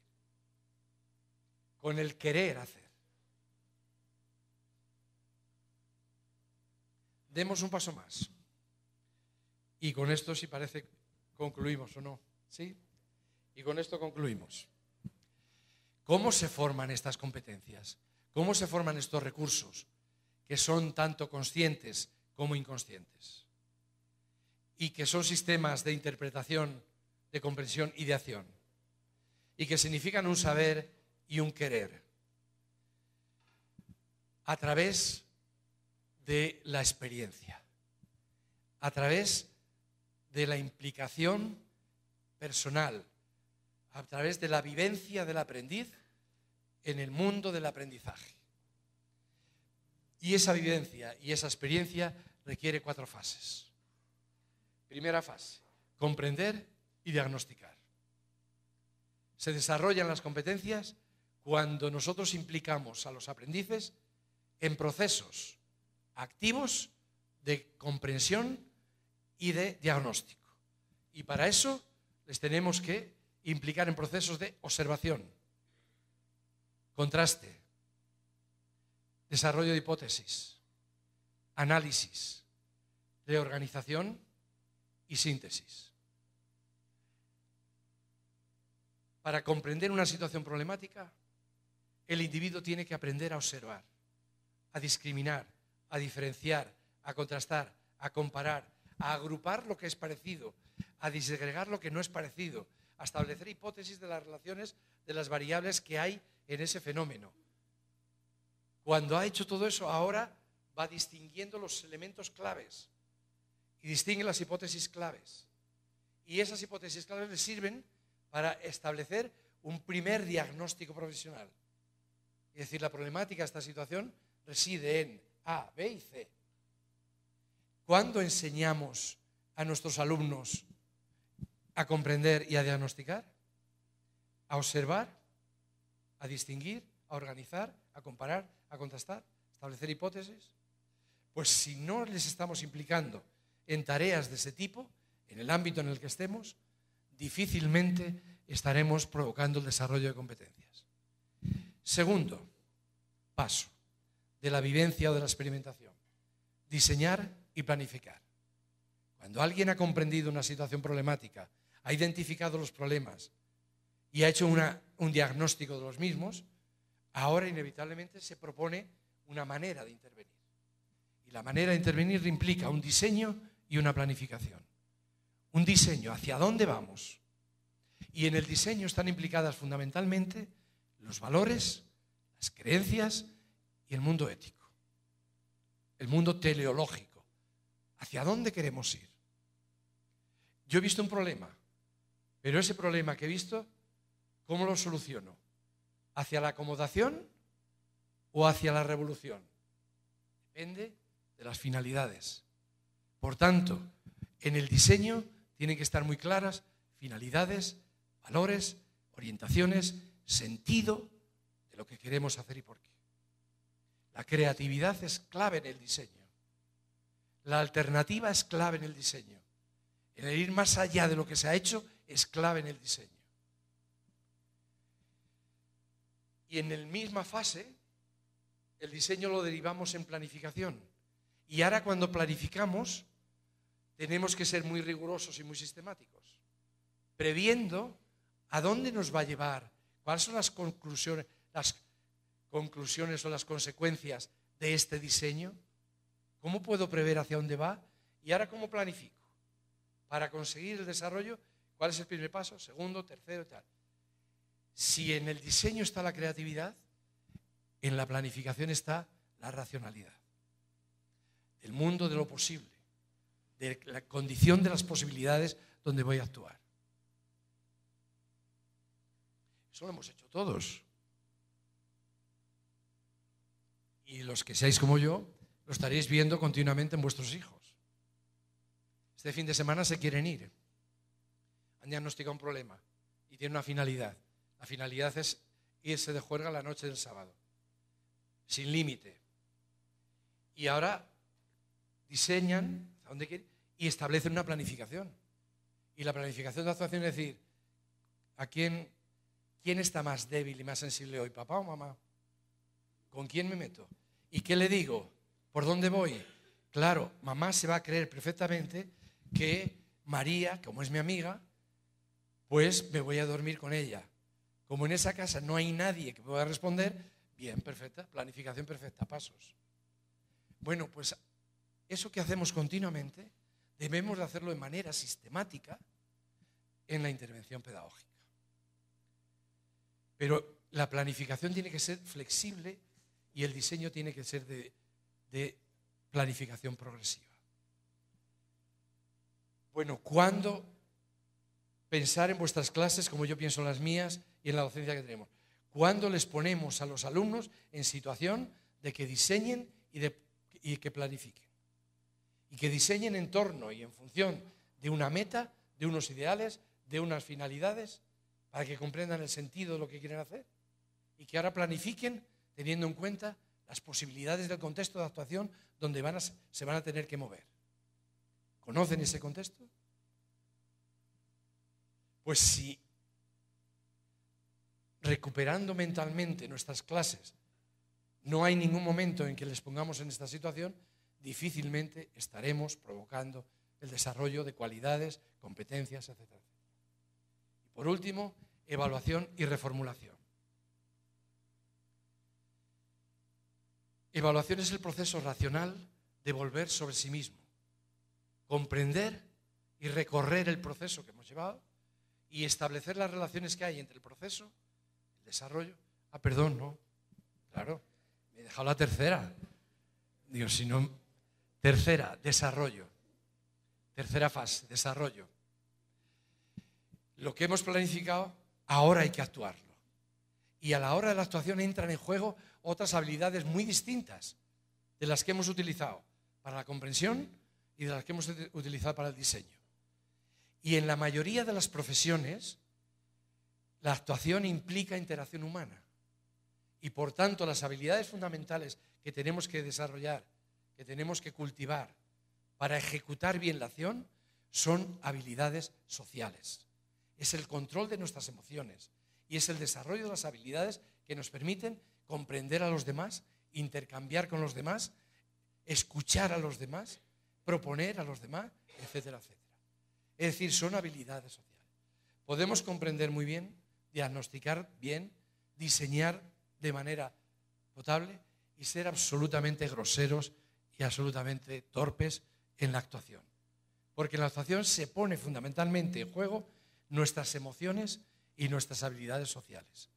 con el querer hacer. Demos un paso más. Y con esto, si parece, concluimos o no. ¿Sí? Y con esto concluimos. ¿Cómo se forman estas competencias? ¿Cómo se forman estos recursos que son tanto conscientes como inconscientes? Y que son sistemas de interpretación, de comprensión y de acción. Y que significan un saber y un querer. A través de la experiencia. A través de la implicación personal. A través de la vivencia del aprendiz en el mundo del aprendizaje. Y esa vivencia y esa experiencia requiere 4 fases. Primera fase: comprender y diagnosticar. Se desarrollan las competencias cuando nosotros implicamos a los aprendices en procesos activos de comprensión y de diagnóstico. Y para eso les tenemos que implicar en procesos de observación, contraste, desarrollo de hipótesis, análisis, reorganización y síntesis. Para comprender una situación problemática, el individuo tiene que aprender a observar, a discriminar, a diferenciar, a contrastar, a comparar, a agrupar lo que es parecido, a disgregar lo que no es parecido, a establecer hipótesis de las relaciones de las variables que hay en ese fenómeno. Cuando ha hecho todo eso, ahora va distinguiendo los elementos claves y distingue las hipótesis claves. Y esas hipótesis claves le sirven para establecer un primer diagnóstico profesional. Es decir, la problemática de esta situación reside en A, B y C. ¿Cuándo enseñamos a nuestros alumnos a comprender y a diagnosticar? A observar, a distinguir, a organizar, a comparar, a contrastar, a establecer hipótesis. Pues si no les estamos implicando en tareas de ese tipo, en el ámbito en el que estemos, difícilmente estaremos provocando el desarrollo de competencias. Segundo paso de la vivencia o de la experimentación: diseñar y planificar. Cuando alguien ha comprendido una situación problemática, ha identificado los problemas y ha hecho un diagnóstico de los mismos, ahora inevitablemente se propone una manera de intervenir. Y la manera de intervenir implica un diseño y una planificación. un diseño, hacia dónde vamos. Y en el diseño están implicadas fundamentalmente los valores, las creencias y el mundo ético, el mundo teleológico. ¿Hacia dónde queremos ir? Yo he visto un problema, pero ese problema que he visto, ¿cómo lo soluciono? ¿Hacia la acomodación o hacia la revolución? Depende de las finalidades. Por tanto, en el diseño tienen que estar muy claras finalidades, valores, orientaciones, sentido de lo que queremos hacer y por qué. La creatividad es clave en el diseño. La alternativa es clave en el diseño. El ir más allá de lo que se ha hecho es clave en el diseño. Y en la misma fase, el diseño lo derivamos en planificación. Y ahora cuando planificamos, tenemos que ser muy rigurosos y muy sistemáticos, previendo a dónde nos va a llevar, cuáles son las conclusiones o las consecuencias de este diseño, cómo puedo prever hacia dónde va y ahora cómo planifico. Para conseguir el desarrollo, ¿cuál es el primer paso? Segundo, tercero, tal. Si en el diseño está la creatividad, en la planificación está la racionalidad. El mundo de lo posible, de la condición de las posibilidades donde voy a actuar. Eso lo hemos hecho todos. Y los que seáis como yo, lo estaréis viendo continuamente en vuestros hijos. Este fin de semana se quieren ir. Han diagnosticado un problema y tienen una finalidad. La finalidad es irse de juerga la noche del sábado, sin límite. Y ahora diseñan a dónde quieren y establecen una planificación. Y la planificación de actuación es decir, ¿quién está más débil y más sensible hoy, papá o mamá? ¿Con quién me meto? ¿Y qué le digo? ¿Por dónde voy? Claro, mamá se va a creer perfectamente que María, como es mi amiga, pues me voy a dormir con ella. Como en esa casa no hay nadie que pueda responder, bien, perfecta, planificación perfecta, pasos. Bueno, pues eso que hacemos continuamente debemos de hacerlo de manera sistemática en la intervención pedagógica. Pero la planificación tiene que ser flexible y el diseño tiene que ser de planificación progresiva. Bueno, ¿cuándo pensar en vuestras clases como yo pienso en las mías y en la docencia que tenemos? ¿Cuándo les ponemos a los alumnos en situación de que diseñen y que planifiquen? Y que diseñen en torno y en función de una meta, de unos ideales, de unas finalidades, para que comprendan el sentido de lo que quieren hacer. Y que ahora planifiquen teniendo en cuenta las posibilidades del contexto de actuación donde se van a tener que mover. ¿Conocen ese contexto? Pues si recuperando mentalmente nuestras clases no hay ningún momento en que les pongamos en esta situación, difícilmente estaremos provocando el desarrollo de cualidades, competencias, etc. Y por último, evaluación y reformulación. Evaluación es el proceso racional de volver sobre sí mismo, comprender y recorrer el proceso que hemos llevado y establecer las relaciones que hay entre el proceso, el desarrollo. Perdón, no, claro, me he dejado la tercera. Digo, si no, tercera, desarrollo. Tercera fase, desarrollo. Lo que hemos planificado, ahora hay que actuarlo. Y a la hora de la actuación entran en juego otras habilidades muy distintas de las que hemos utilizado para la comprensión y de las que hemos utilizado para el diseño. Y en la mayoría de las profesiones, la actuación implica interacción humana. Y por tanto, las habilidades fundamentales que tenemos que desarrollar, que tenemos que cultivar para ejecutar bien la acción, son habilidades sociales. Es el control de nuestras emociones y es el desarrollo de las habilidades que nos permiten comprender a los demás, intercambiar con los demás, escuchar a los demás, proponer a los demás, etcétera, etcétera. Es decir, son habilidades sociales. Podemos comprender muy bien, diagnosticar bien, diseñar de manera potable y ser absolutamente groseros y absolutamente torpes en la actuación. Porque en la actuación se pone fundamentalmente en juego nuestras emociones y nuestras habilidades sociales.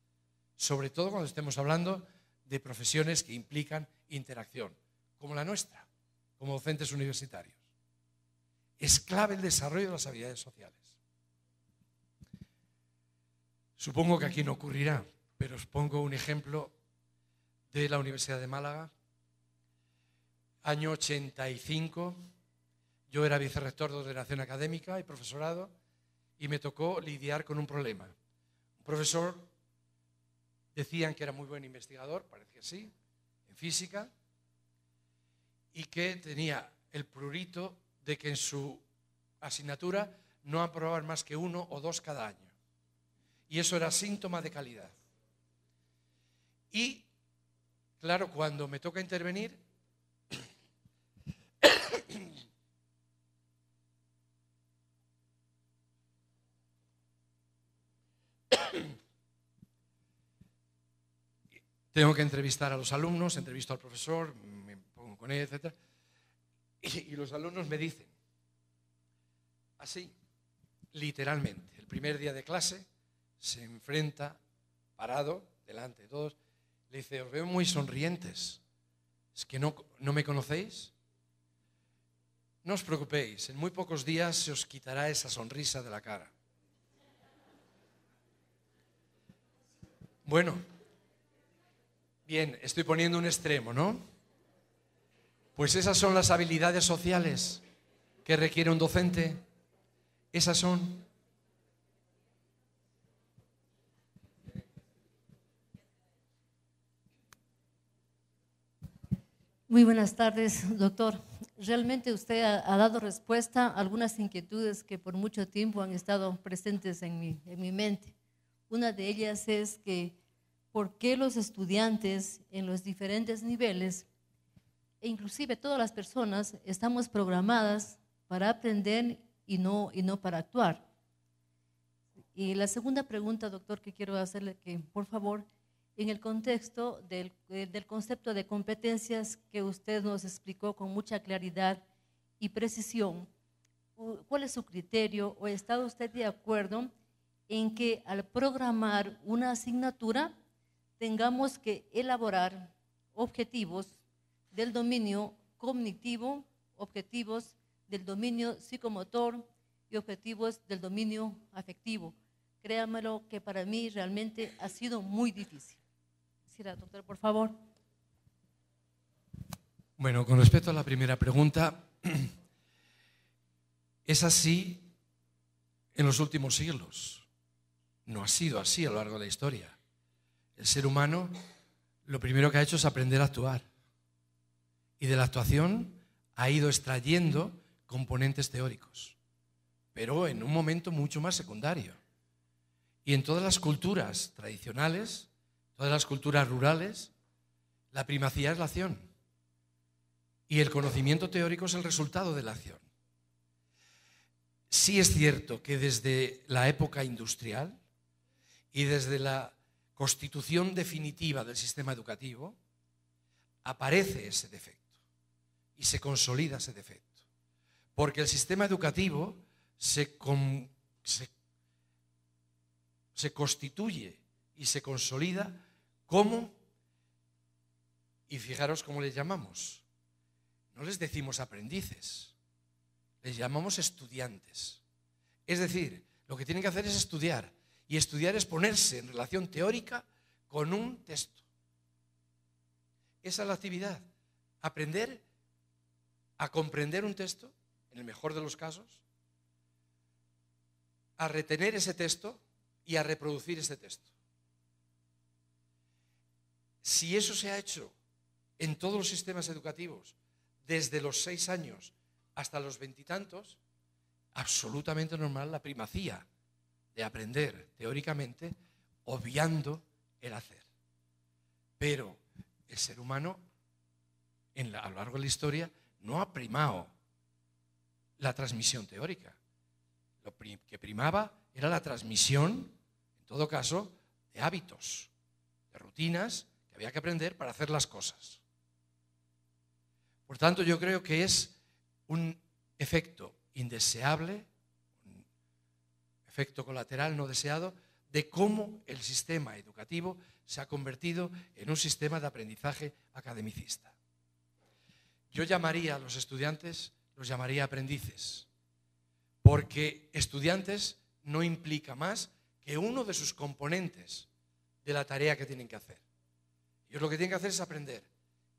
Sobre todo cuando estemos hablando de profesiones que implican interacción, como la nuestra, como docentes universitarios. Es clave el desarrollo de las habilidades sociales. Supongo que aquí no ocurrirá, pero os pongo un ejemplo de la Universidad de Málaga. Año 85, yo era vicerrector de ordenación académica y profesorado y me tocó lidiar con un problema. Un profesor, decían que era muy buen investigador, parece que sí, en física, y que tenía el prurito de que en su asignatura no aprobaban más que 1 o 2 cada año. Y eso era síntoma de calidad. Y, claro, cuando me toca intervenir, tengo que entrevistar a los alumnos, entrevisto al profesor, me pongo con él, etc. Y los alumnos me dicen, así, literalmente, el primer día de clase, se enfrenta, parado, delante de todos, le dice, os veo muy sonrientes, ¿es que no me conocéis? No os preocupéis, en muy pocos días se os quitará esa sonrisa de la cara. Bueno, bien, estoy poniendo un extremo, ¿no? Pues esas son las habilidades sociales que requiere un docente. Esas son. Muy buenas tardes, doctor. Realmente usted ha dado respuesta a algunas inquietudes que por mucho tiempo han estado presentes en mi mente. Una de ellas es que ¿por qué los estudiantes en los diferentes niveles, e inclusive todas las personas, estamos programadas para aprender y no para actuar? Y la segunda pregunta, doctor, que quiero hacerle, que por favor, en el contexto del concepto de competencias que usted nos explicó con mucha claridad y precisión, ¿cuál es su criterio o está usted de acuerdo en que al programar una asignatura tengamos que elaborar objetivos del dominio cognitivo, objetivos del dominio psicomotor y objetivos del dominio afectivo? Créamelo que para mí realmente ha sido muy difícil. Quisiera, doctor, por favor. Bueno, con respecto a la primera pregunta, es así en los últimos siglos. No ha sido así a lo largo de la historia. El ser humano lo primero que ha hecho es aprender a actuar. Y de la actuación ha ido extrayendo componentes teóricos, pero en un momento mucho más secundario. Y en todas las culturas tradicionales, todas las culturas rurales, la primacía es la acción. Y el conocimiento teórico es el resultado de la acción. Sí es cierto que desde la época industrial y desde la constitución definitiva del sistema educativo, aparece ese defecto y se consolida ese defecto. Porque el sistema educativo se constituye y se consolida como, y fijaros cómo les llamamos, no les decimos aprendices, les llamamos estudiantes. Es decir, lo que tienen que hacer es estudiar, y estudiar es ponerse en relación teórica con un texto. Esa es la actividad, aprender a comprender un texto, en el mejor de los casos, a retener ese texto y a reproducir ese texto. Si eso se ha hecho en todos los sistemas educativos, desde los 6 años hasta los 20 y tantos, absolutamente normal la primacía de aprender teóricamente, obviando el hacer. Pero el ser humano, a lo largo de la historia, no ha primado la transmisión teórica. Lo que primaba era la transmisión, en todo caso, de hábitos, de rutinas que había que aprender para hacer las cosas. Por tanto, yo creo que es un efecto indeseable, un efecto colateral no deseado, de cómo el sistema educativo se ha convertido en un sistema de aprendizaje academicista. Yo llamaría a los estudiantes, los llamaría aprendices, porque estudiantes no implica más que uno de sus componentes de la tarea que tienen que hacer. Ellos lo que tienen que hacer es aprender.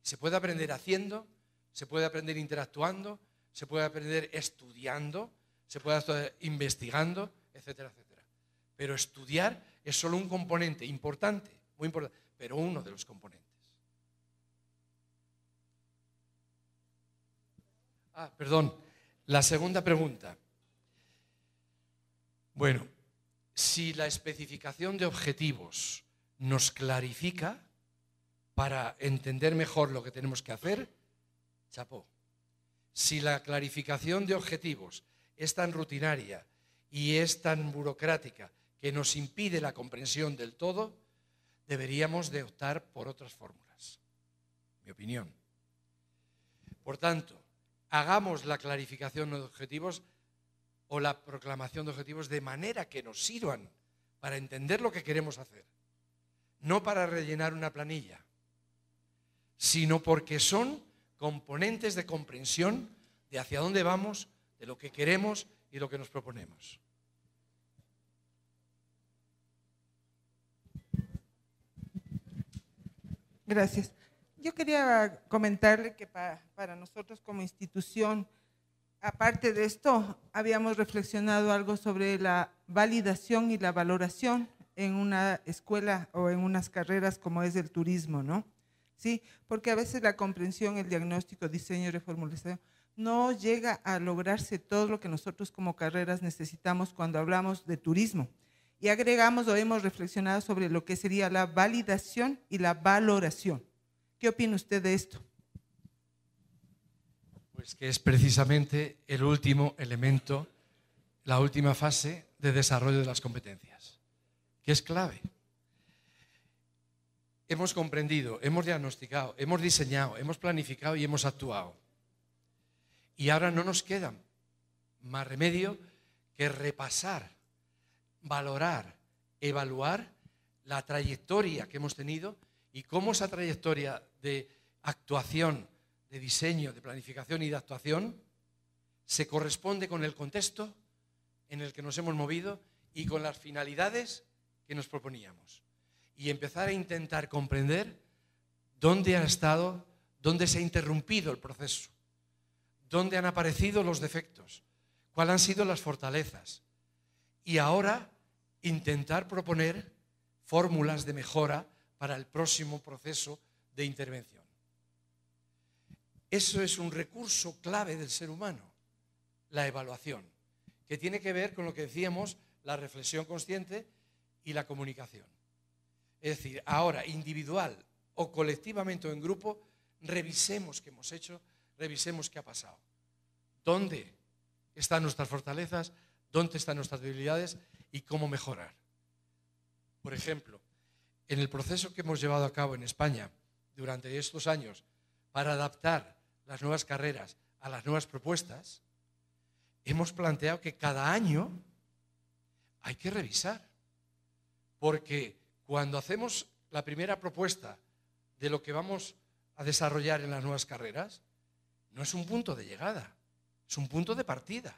Se puede aprender haciendo, se puede aprender interactuando, se puede aprender estudiando, se puede aprender investigando, etcétera, etcétera. Pero estudiar es solo un componente importante, muy importante, pero uno de los componentes. Perdón, la segunda pregunta. Bueno, si la especificación de objetivos nos clarifica para entender mejor lo que tenemos que hacer, chapó. Si la clarificación de objetivos es tan rutinaria y es tan burocrática que nos impide la comprensión del todo, deberíamos de optar por otras fórmulas, mi opinión. Por tanto, hagamos la clarificación de objetivos o la proclamación de objetivos de manera que nos sirvan para entender lo que queremos hacer, no para rellenar una planilla, sino porque son componentes de comprensión de hacia dónde vamos, de lo que queremos y lo que nos proponemos. Gracias. Yo quería comentarle que para nosotros como institución, aparte de esto, habíamos reflexionado algo sobre la validación y la valoración en una escuela o en unas carreras como es el turismo, ¿no? Sí, porque a veces la comprensión, el diagnóstico, diseño y reformulación no llega a lograrse todo lo que nosotros como carreras necesitamos cuando hablamos de turismo. Y agregamos o hemos reflexionado sobre lo que sería la validación y la valoración. ¿Qué opina usted de esto? Pues que es precisamente el último elemento, la última fase de desarrollo de las competencias, que es clave. Hemos comprendido, hemos diagnosticado, hemos diseñado, hemos planificado y hemos actuado. Y ahora no nos queda más remedio que repasar, valorar, evaluar la trayectoria que hemos tenido y cómo esa trayectoria de actuación, de diseño, de planificación y de actuación se corresponde con el contexto en el que nos hemos movido y con las finalidades que nos proponíamos. Y empezar a intentar comprender dónde han estado, dónde se ha interrumpido el proceso, dónde han aparecido los defectos, cuáles han sido las fortalezas. Y ahora intentar proponer fórmulas de mejora para el próximo proceso de intervención. Eso es un recurso clave del ser humano, la evaluación, que tiene que ver con lo que decíamos, la reflexión consciente y la comunicación. Es decir, ahora individual o colectivamente o en grupo, revisemos qué hemos hecho, revisemos qué ha pasado. ¿Dónde están nuestras fortalezas? ¿Dónde están nuestras debilidades? Y cómo mejorar. Por ejemplo, en el proceso que hemos llevado a cabo en España durante estos años para adaptar las nuevas carreras a las nuevas propuestas, hemos planteado que cada año hay que revisar. Porque cuando hacemos la primera propuesta de lo que vamos a desarrollar en las nuevas carreras, no es un punto de llegada, es un punto de partida.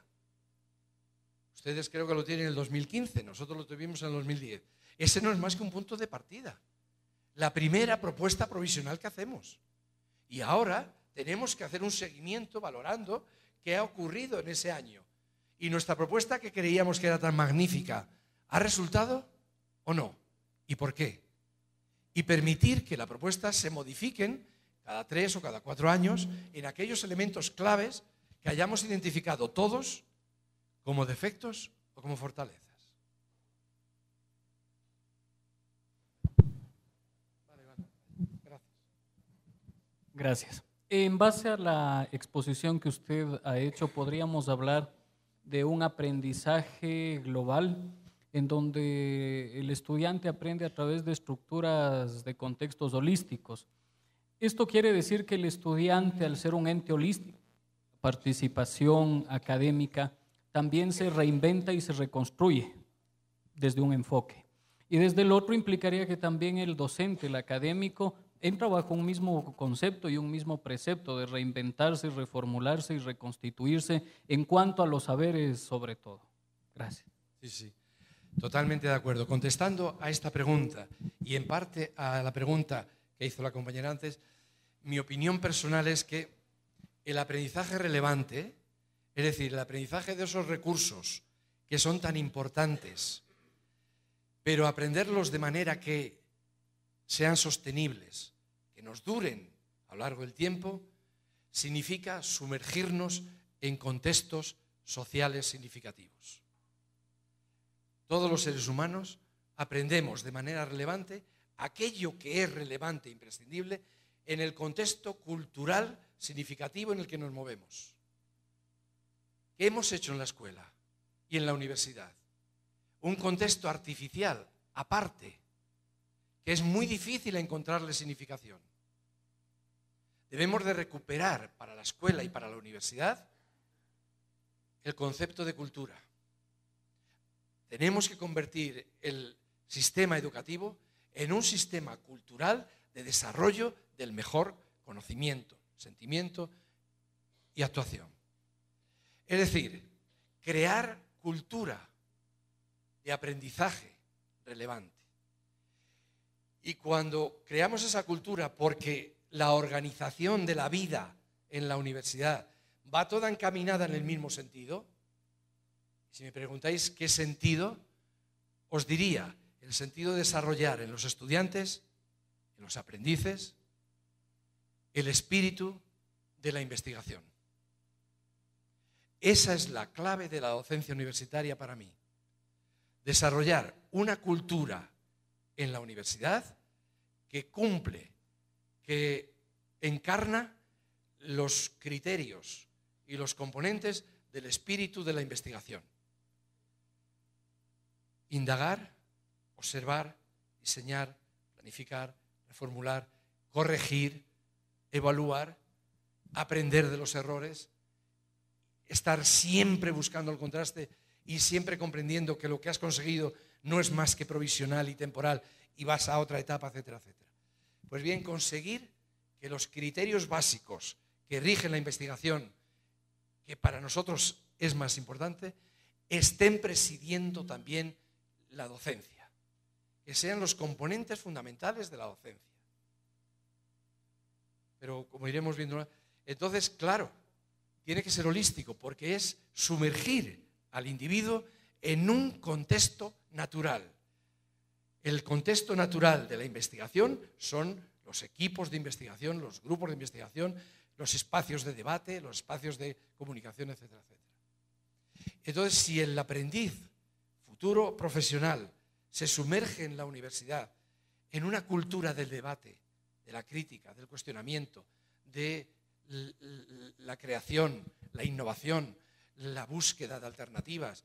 Ustedes creo que lo tienen en el 2015, nosotros lo tuvimos en el 2010. Ese no es más que un punto de partida. La primera propuesta provisional que hacemos. Y ahora tenemos que hacer un seguimiento valorando qué ha ocurrido en ese año. Y nuestra propuesta que creíamos que era tan magnífica, ¿ha resultado o no? ¿Y por qué? Y permitir que la propuesta se modifiquen cada 3 o cada 4 años en aquellos elementos claves que hayamos identificado todos como defectos o como fortalezas. Gracias. En base a la exposición que usted ha hecho, podríamos hablar de un aprendizaje global en donde el estudiante aprende a través de estructuras de contextos holísticos. Esto quiere decir que el estudiante, al ser un ente holístico, participación académica también se reinventa y se reconstruye desde un enfoque. Y desde el otro implicaría que también el docente, el académico, entra bajo un mismo concepto y un mismo precepto de reinventarse, reformularse y reconstituirse en cuanto a los saberes sobre todo. Gracias. Sí, sí, totalmente de acuerdo. Contestando a esta pregunta y en parte a la pregunta que hizo la compañera antes, mi opinión personal es que el aprendizaje relevante, es decir, el aprendizaje de esos recursos que son tan importantes, pero aprenderlos de manera que sean sostenibles, que nos duren a lo largo del tiempo, significa sumergirnos en contextos sociales significativos. Todos los seres humanos aprendemos de manera relevante aquello que es relevante e imprescindible en el contexto cultural significativo en el que nos movemos. ¿Qué hemos hecho en la escuela y en la universidad? Un contexto artificial, aparte, que es muy difícil encontrarle significación. Debemos de recuperar para la escuela y para la universidad el concepto de cultura. Tenemos que convertir el sistema educativo en un sistema cultural de desarrollo del mejor conocimiento, sentimiento y actuación. Es decir, crear cultura de aprendizaje relevante. Y cuando creamos esa cultura, porque la organización de la vida en la universidad va toda encaminada en el mismo sentido, si me preguntáis qué sentido, os diría el sentido de desarrollar en los estudiantes, en los aprendices, el espíritu de la investigación. Esa es la clave de la docencia universitaria para mí. Desarrollar una cultura en la universidad que cumple, que encarna los criterios y los componentes del espíritu de la investigación. Indagar, observar, diseñar, planificar, reformular, corregir, evaluar, aprender de los errores, estar siempre buscando el contraste y siempre comprendiendo que lo que has conseguido no es más que provisional y temporal y vas a otra etapa, etcétera, etcétera. Pues bien, conseguir que los criterios básicos que rigen la investigación, que para nosotros es más importante, estén presidiendo también la docencia, que sean los componentes fundamentales de la docencia. Pero como iremos viendo, entonces, claro, tiene que ser holístico porque es sumergir al individuo en un contexto natural. El contexto natural de la investigación son los equipos de investigación, los grupos de investigación, los espacios de debate, los espacios de comunicación, etcétera, etcétera. Entonces, si el aprendiz, futuro profesional, se sumerge en la universidad en una cultura del debate, de la crítica, del cuestionamiento, de la creación, la innovación, la búsqueda de alternativas,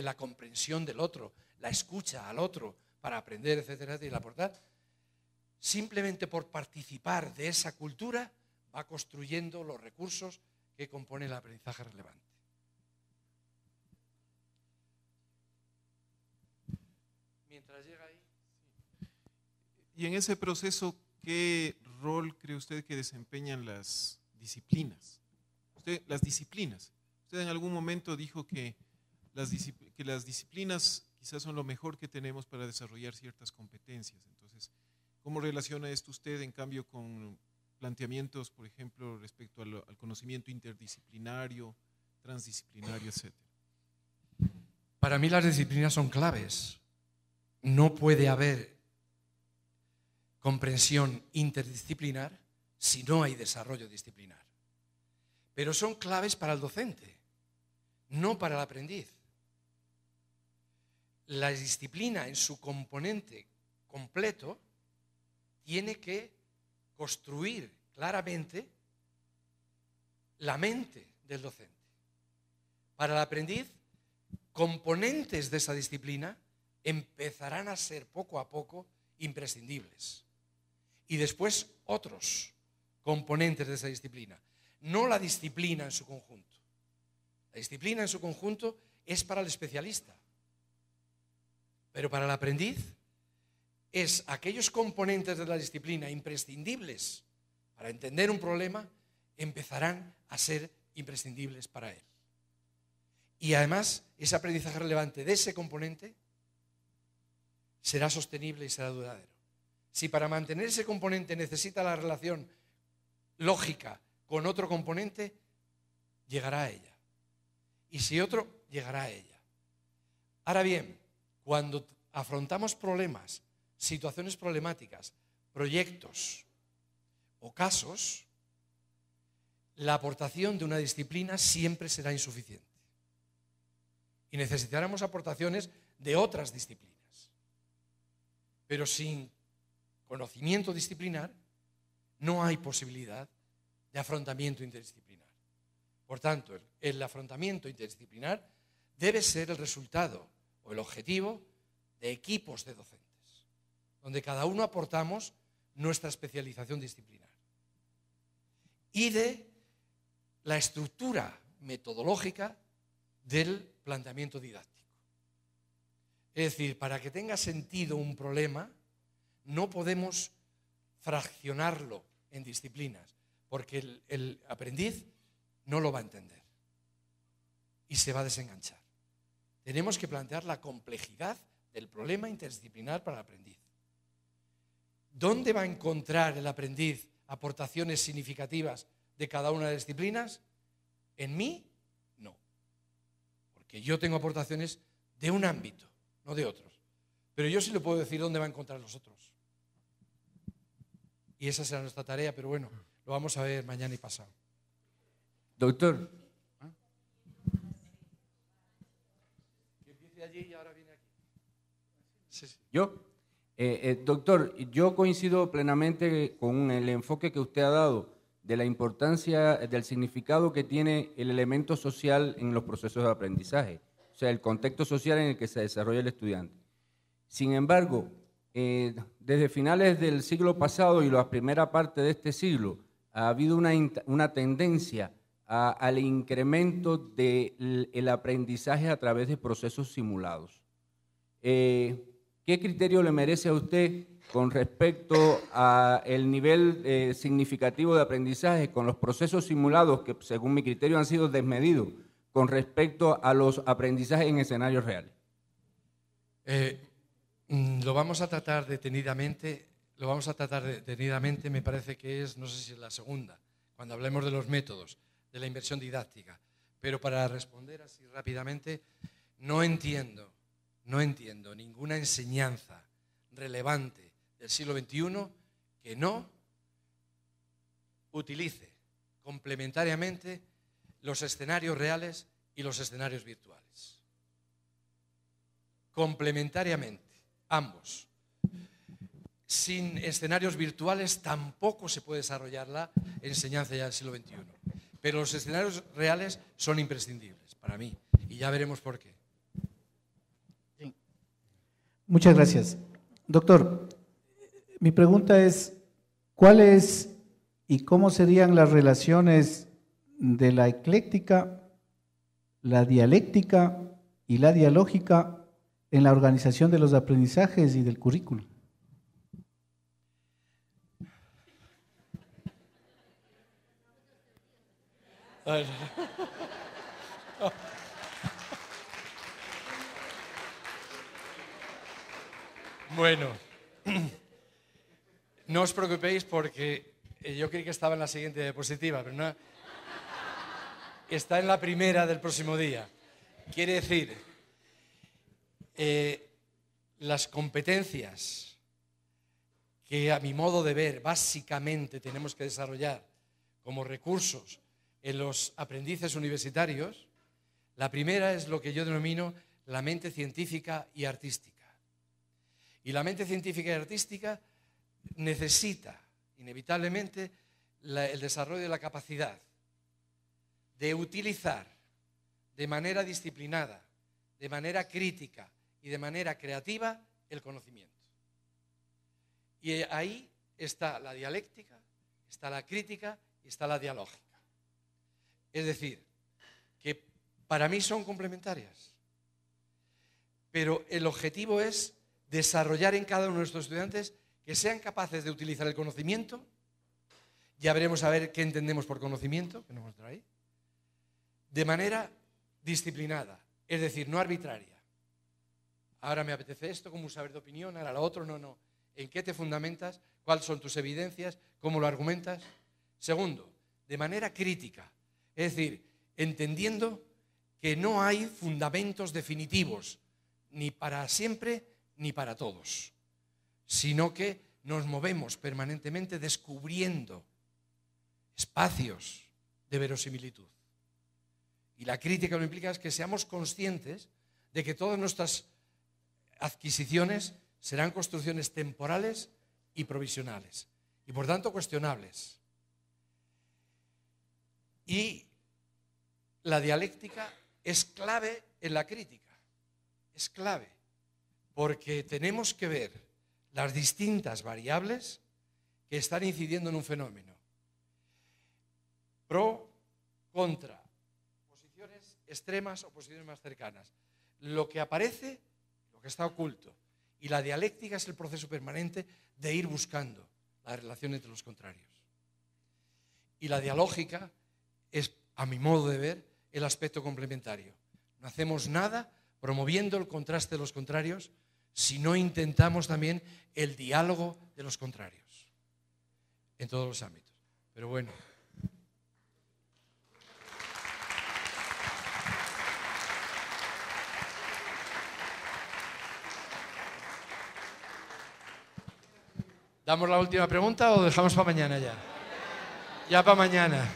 la comprensión del otro, la escucha al otro para aprender, etcétera, y aportar, simplemente por participar de esa cultura va construyendo los recursos que componen el aprendizaje relevante. Mientras llega ahí. Y en ese proceso, ¿qué rol cree usted que desempeñan las disciplinas? Las disciplinas. Usted en algún momento dijo que las disciplinas quizás son lo mejor que tenemos para desarrollar ciertas competencias. Entonces, ¿cómo relaciona esto usted en cambio con planteamientos, por ejemplo, respecto al conocimiento interdisciplinario, transdisciplinario, etcétera? Para mí las disciplinas son claves. No puede haber comprensión interdisciplinar si no hay desarrollo disciplinar. Pero son claves para el docente, no para el aprendiz. La disciplina en su componente completo tiene que construir claramente la mente del docente. Para el aprendiz, componentes de esa disciplina empezarán a ser poco a poco imprescindibles. Y después otros componentes de esa disciplina. no la disciplina en su conjunto. La disciplina en su conjunto es para el especialista, pero para el aprendiz es aquellos componentes de la disciplina imprescindibles para entender un problema, empezarán a ser imprescindibles para él. Y además, ese aprendizaje relevante de ese componente será sostenible y será duradero. Si para mantener ese componente necesita la relación lógica con otro componente, llegará a ella. Y si otro, llegará a ella. Ahora bien, cuando afrontamos problemas, situaciones problemáticas, proyectos o casos, la aportación de una disciplina siempre será insuficiente. Y necesitaremos aportaciones de otras disciplinas. Pero sin conocimiento disciplinar no hay posibilidad de afrontamiento interdisciplinar. Por tanto, el afrontamiento interdisciplinar debe ser el resultado o el objetivo de equipos de docentes, donde cada uno aportamos nuestra especialización disciplinar y de la estructura metodológica del planteamiento didáctico. Es decir, para que tenga sentido un problema, no podemos fraccionarlo en disciplinas, porque el aprendiz no lo va a entender y se va a desenganchar. Tenemos que plantear la complejidad del problema interdisciplinar para el aprendiz. ¿Dónde va a encontrar el aprendiz aportaciones significativas de cada una de las disciplinas? En mí, no. Porque yo tengo aportaciones de un ámbito, no de otros. Pero yo sí le puedo decir dónde va a encontrar los otros. Y esa será nuestra tarea, pero bueno, lo vamos a ver mañana y pasado. Doctor. Que empiece allí y ahora viene aquí. Sí, sí. ¿Yo? Doctor, yo coincido plenamente con el enfoque que usted ha dado de la importancia, del significado que tiene el elemento social en los procesos de aprendizaje, o sea, el contexto social en el que se desarrolla el estudiante. Sin embargo, desde finales del siglo pasado y la primera parte de este siglo, ha habido una tendencia al incremento del aprendizaje a través de procesos simulados. ¿Qué criterio le merece a usted con respecto al nivel significativo de aprendizaje con los procesos simulados que, según mi criterio, han sido desmedidos con respecto a los aprendizajes en escenarios reales? Lo vamos a tratar detenidamente, me parece que es, no sé si es la segunda, cuando hablemos de los métodos, de la inversión didáctica. Pero para responder así rápidamente, no entiendo ninguna enseñanza relevante del siglo XXI que no utilice complementariamente los escenarios reales y los escenarios virtuales. Complementariamente, ambos. Sin escenarios virtuales tampoco se puede desarrollar la enseñanza ya del siglo XXI. Pero los escenarios reales son imprescindibles para mí y ya veremos por qué. Sí. Muchas gracias. Doctor, mi pregunta es, ¿cuáles y cómo serían las relaciones de la ecléctica, la dialéctica y la dialógica en la organización de los aprendizajes y del currículo? Bueno, no os preocupéis porque yo creí que estaba en la siguiente diapositiva, pero no, está en la primera del próximo día. Quiere decir, las competencias que a mi modo de ver básicamente tenemos que desarrollar como recursos en los aprendices universitarios, la primera es lo que yo denomino la mente científica y artística. Y la mente científica y artística necesita inevitablemente el desarrollo de la capacidad de utilizar de manera disciplinada, de manera crítica y de manera creativa el conocimiento. Y ahí está la dialéctica, está la crítica y está la dialógica. Es decir, que para mí son complementarias. Pero el objetivo es desarrollar en cada uno de nuestros estudiantes que sean capaces de utilizar el conocimiento. Ya veremos a ver qué entendemos por conocimiento, que nos muestra ahí, de manera disciplinada, es decir, no arbitraria. Ahora me apetece esto, como un saber de opinión, ahora lo otro, no. ¿En qué te fundamentas? ¿Cuáles son tus evidencias? ¿Cómo lo argumentas? Segundo, de manera crítica, es decir, entendiendo que no hay fundamentos definitivos, ni para siempre ni para todos, sino que nos movemos permanentemente descubriendo espacios de verosimilitud. Y la crítica lo implica es que seamos conscientes de que todas nuestras adquisiciones serán construcciones temporales y provisionales, y por tanto cuestionables. Y la dialéctica es clave en la crítica, es clave, porque tenemos que ver las distintas variables que están incidiendo en un fenómeno. Pro, contra, posiciones extremas o posiciones más cercanas. Lo que aparece, lo que está oculto. Y la dialéctica es el proceso permanente de ir buscando la relación entre los contrarios. Y la dialógica es, a mi modo de ver, el aspecto complementario. No hacemos nada promoviendo el contraste de los contrarios si no intentamos también el diálogo de los contrarios en todos los ámbitos. Pero bueno. ¿Damos la última pregunta o dejamos para mañana ya? Ya para mañana.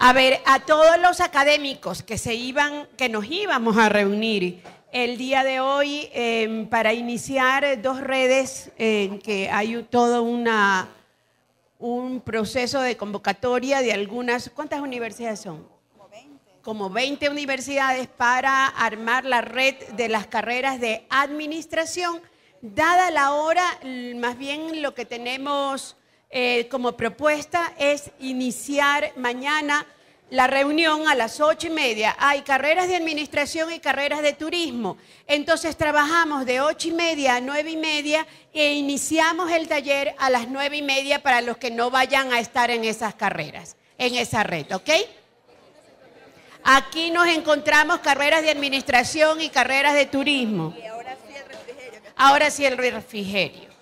A ver, a todos los académicos que nos íbamos a reunir el día de hoy para iniciar 2 redes en que hay todo un proceso de convocatoria de algunas, ¿cuántas universidades son? Como 20 universidades para armar la red de las carreras de administración. Dada la hora, más bien lo que tenemos como propuesta es iniciar mañana la reunión a las 8:30. Hay carreras de administración y carreras de turismo. Entonces trabajamos de 8:30 a 9:30 e iniciamos el taller a las 9:30 para los que no vayan a estar en esas carreras, en esa red, ¿ok? Aquí nos encontramos carreras de administración y carreras de turismo. Y ahora sí el refrigerio. Ahora sí el refrigerio.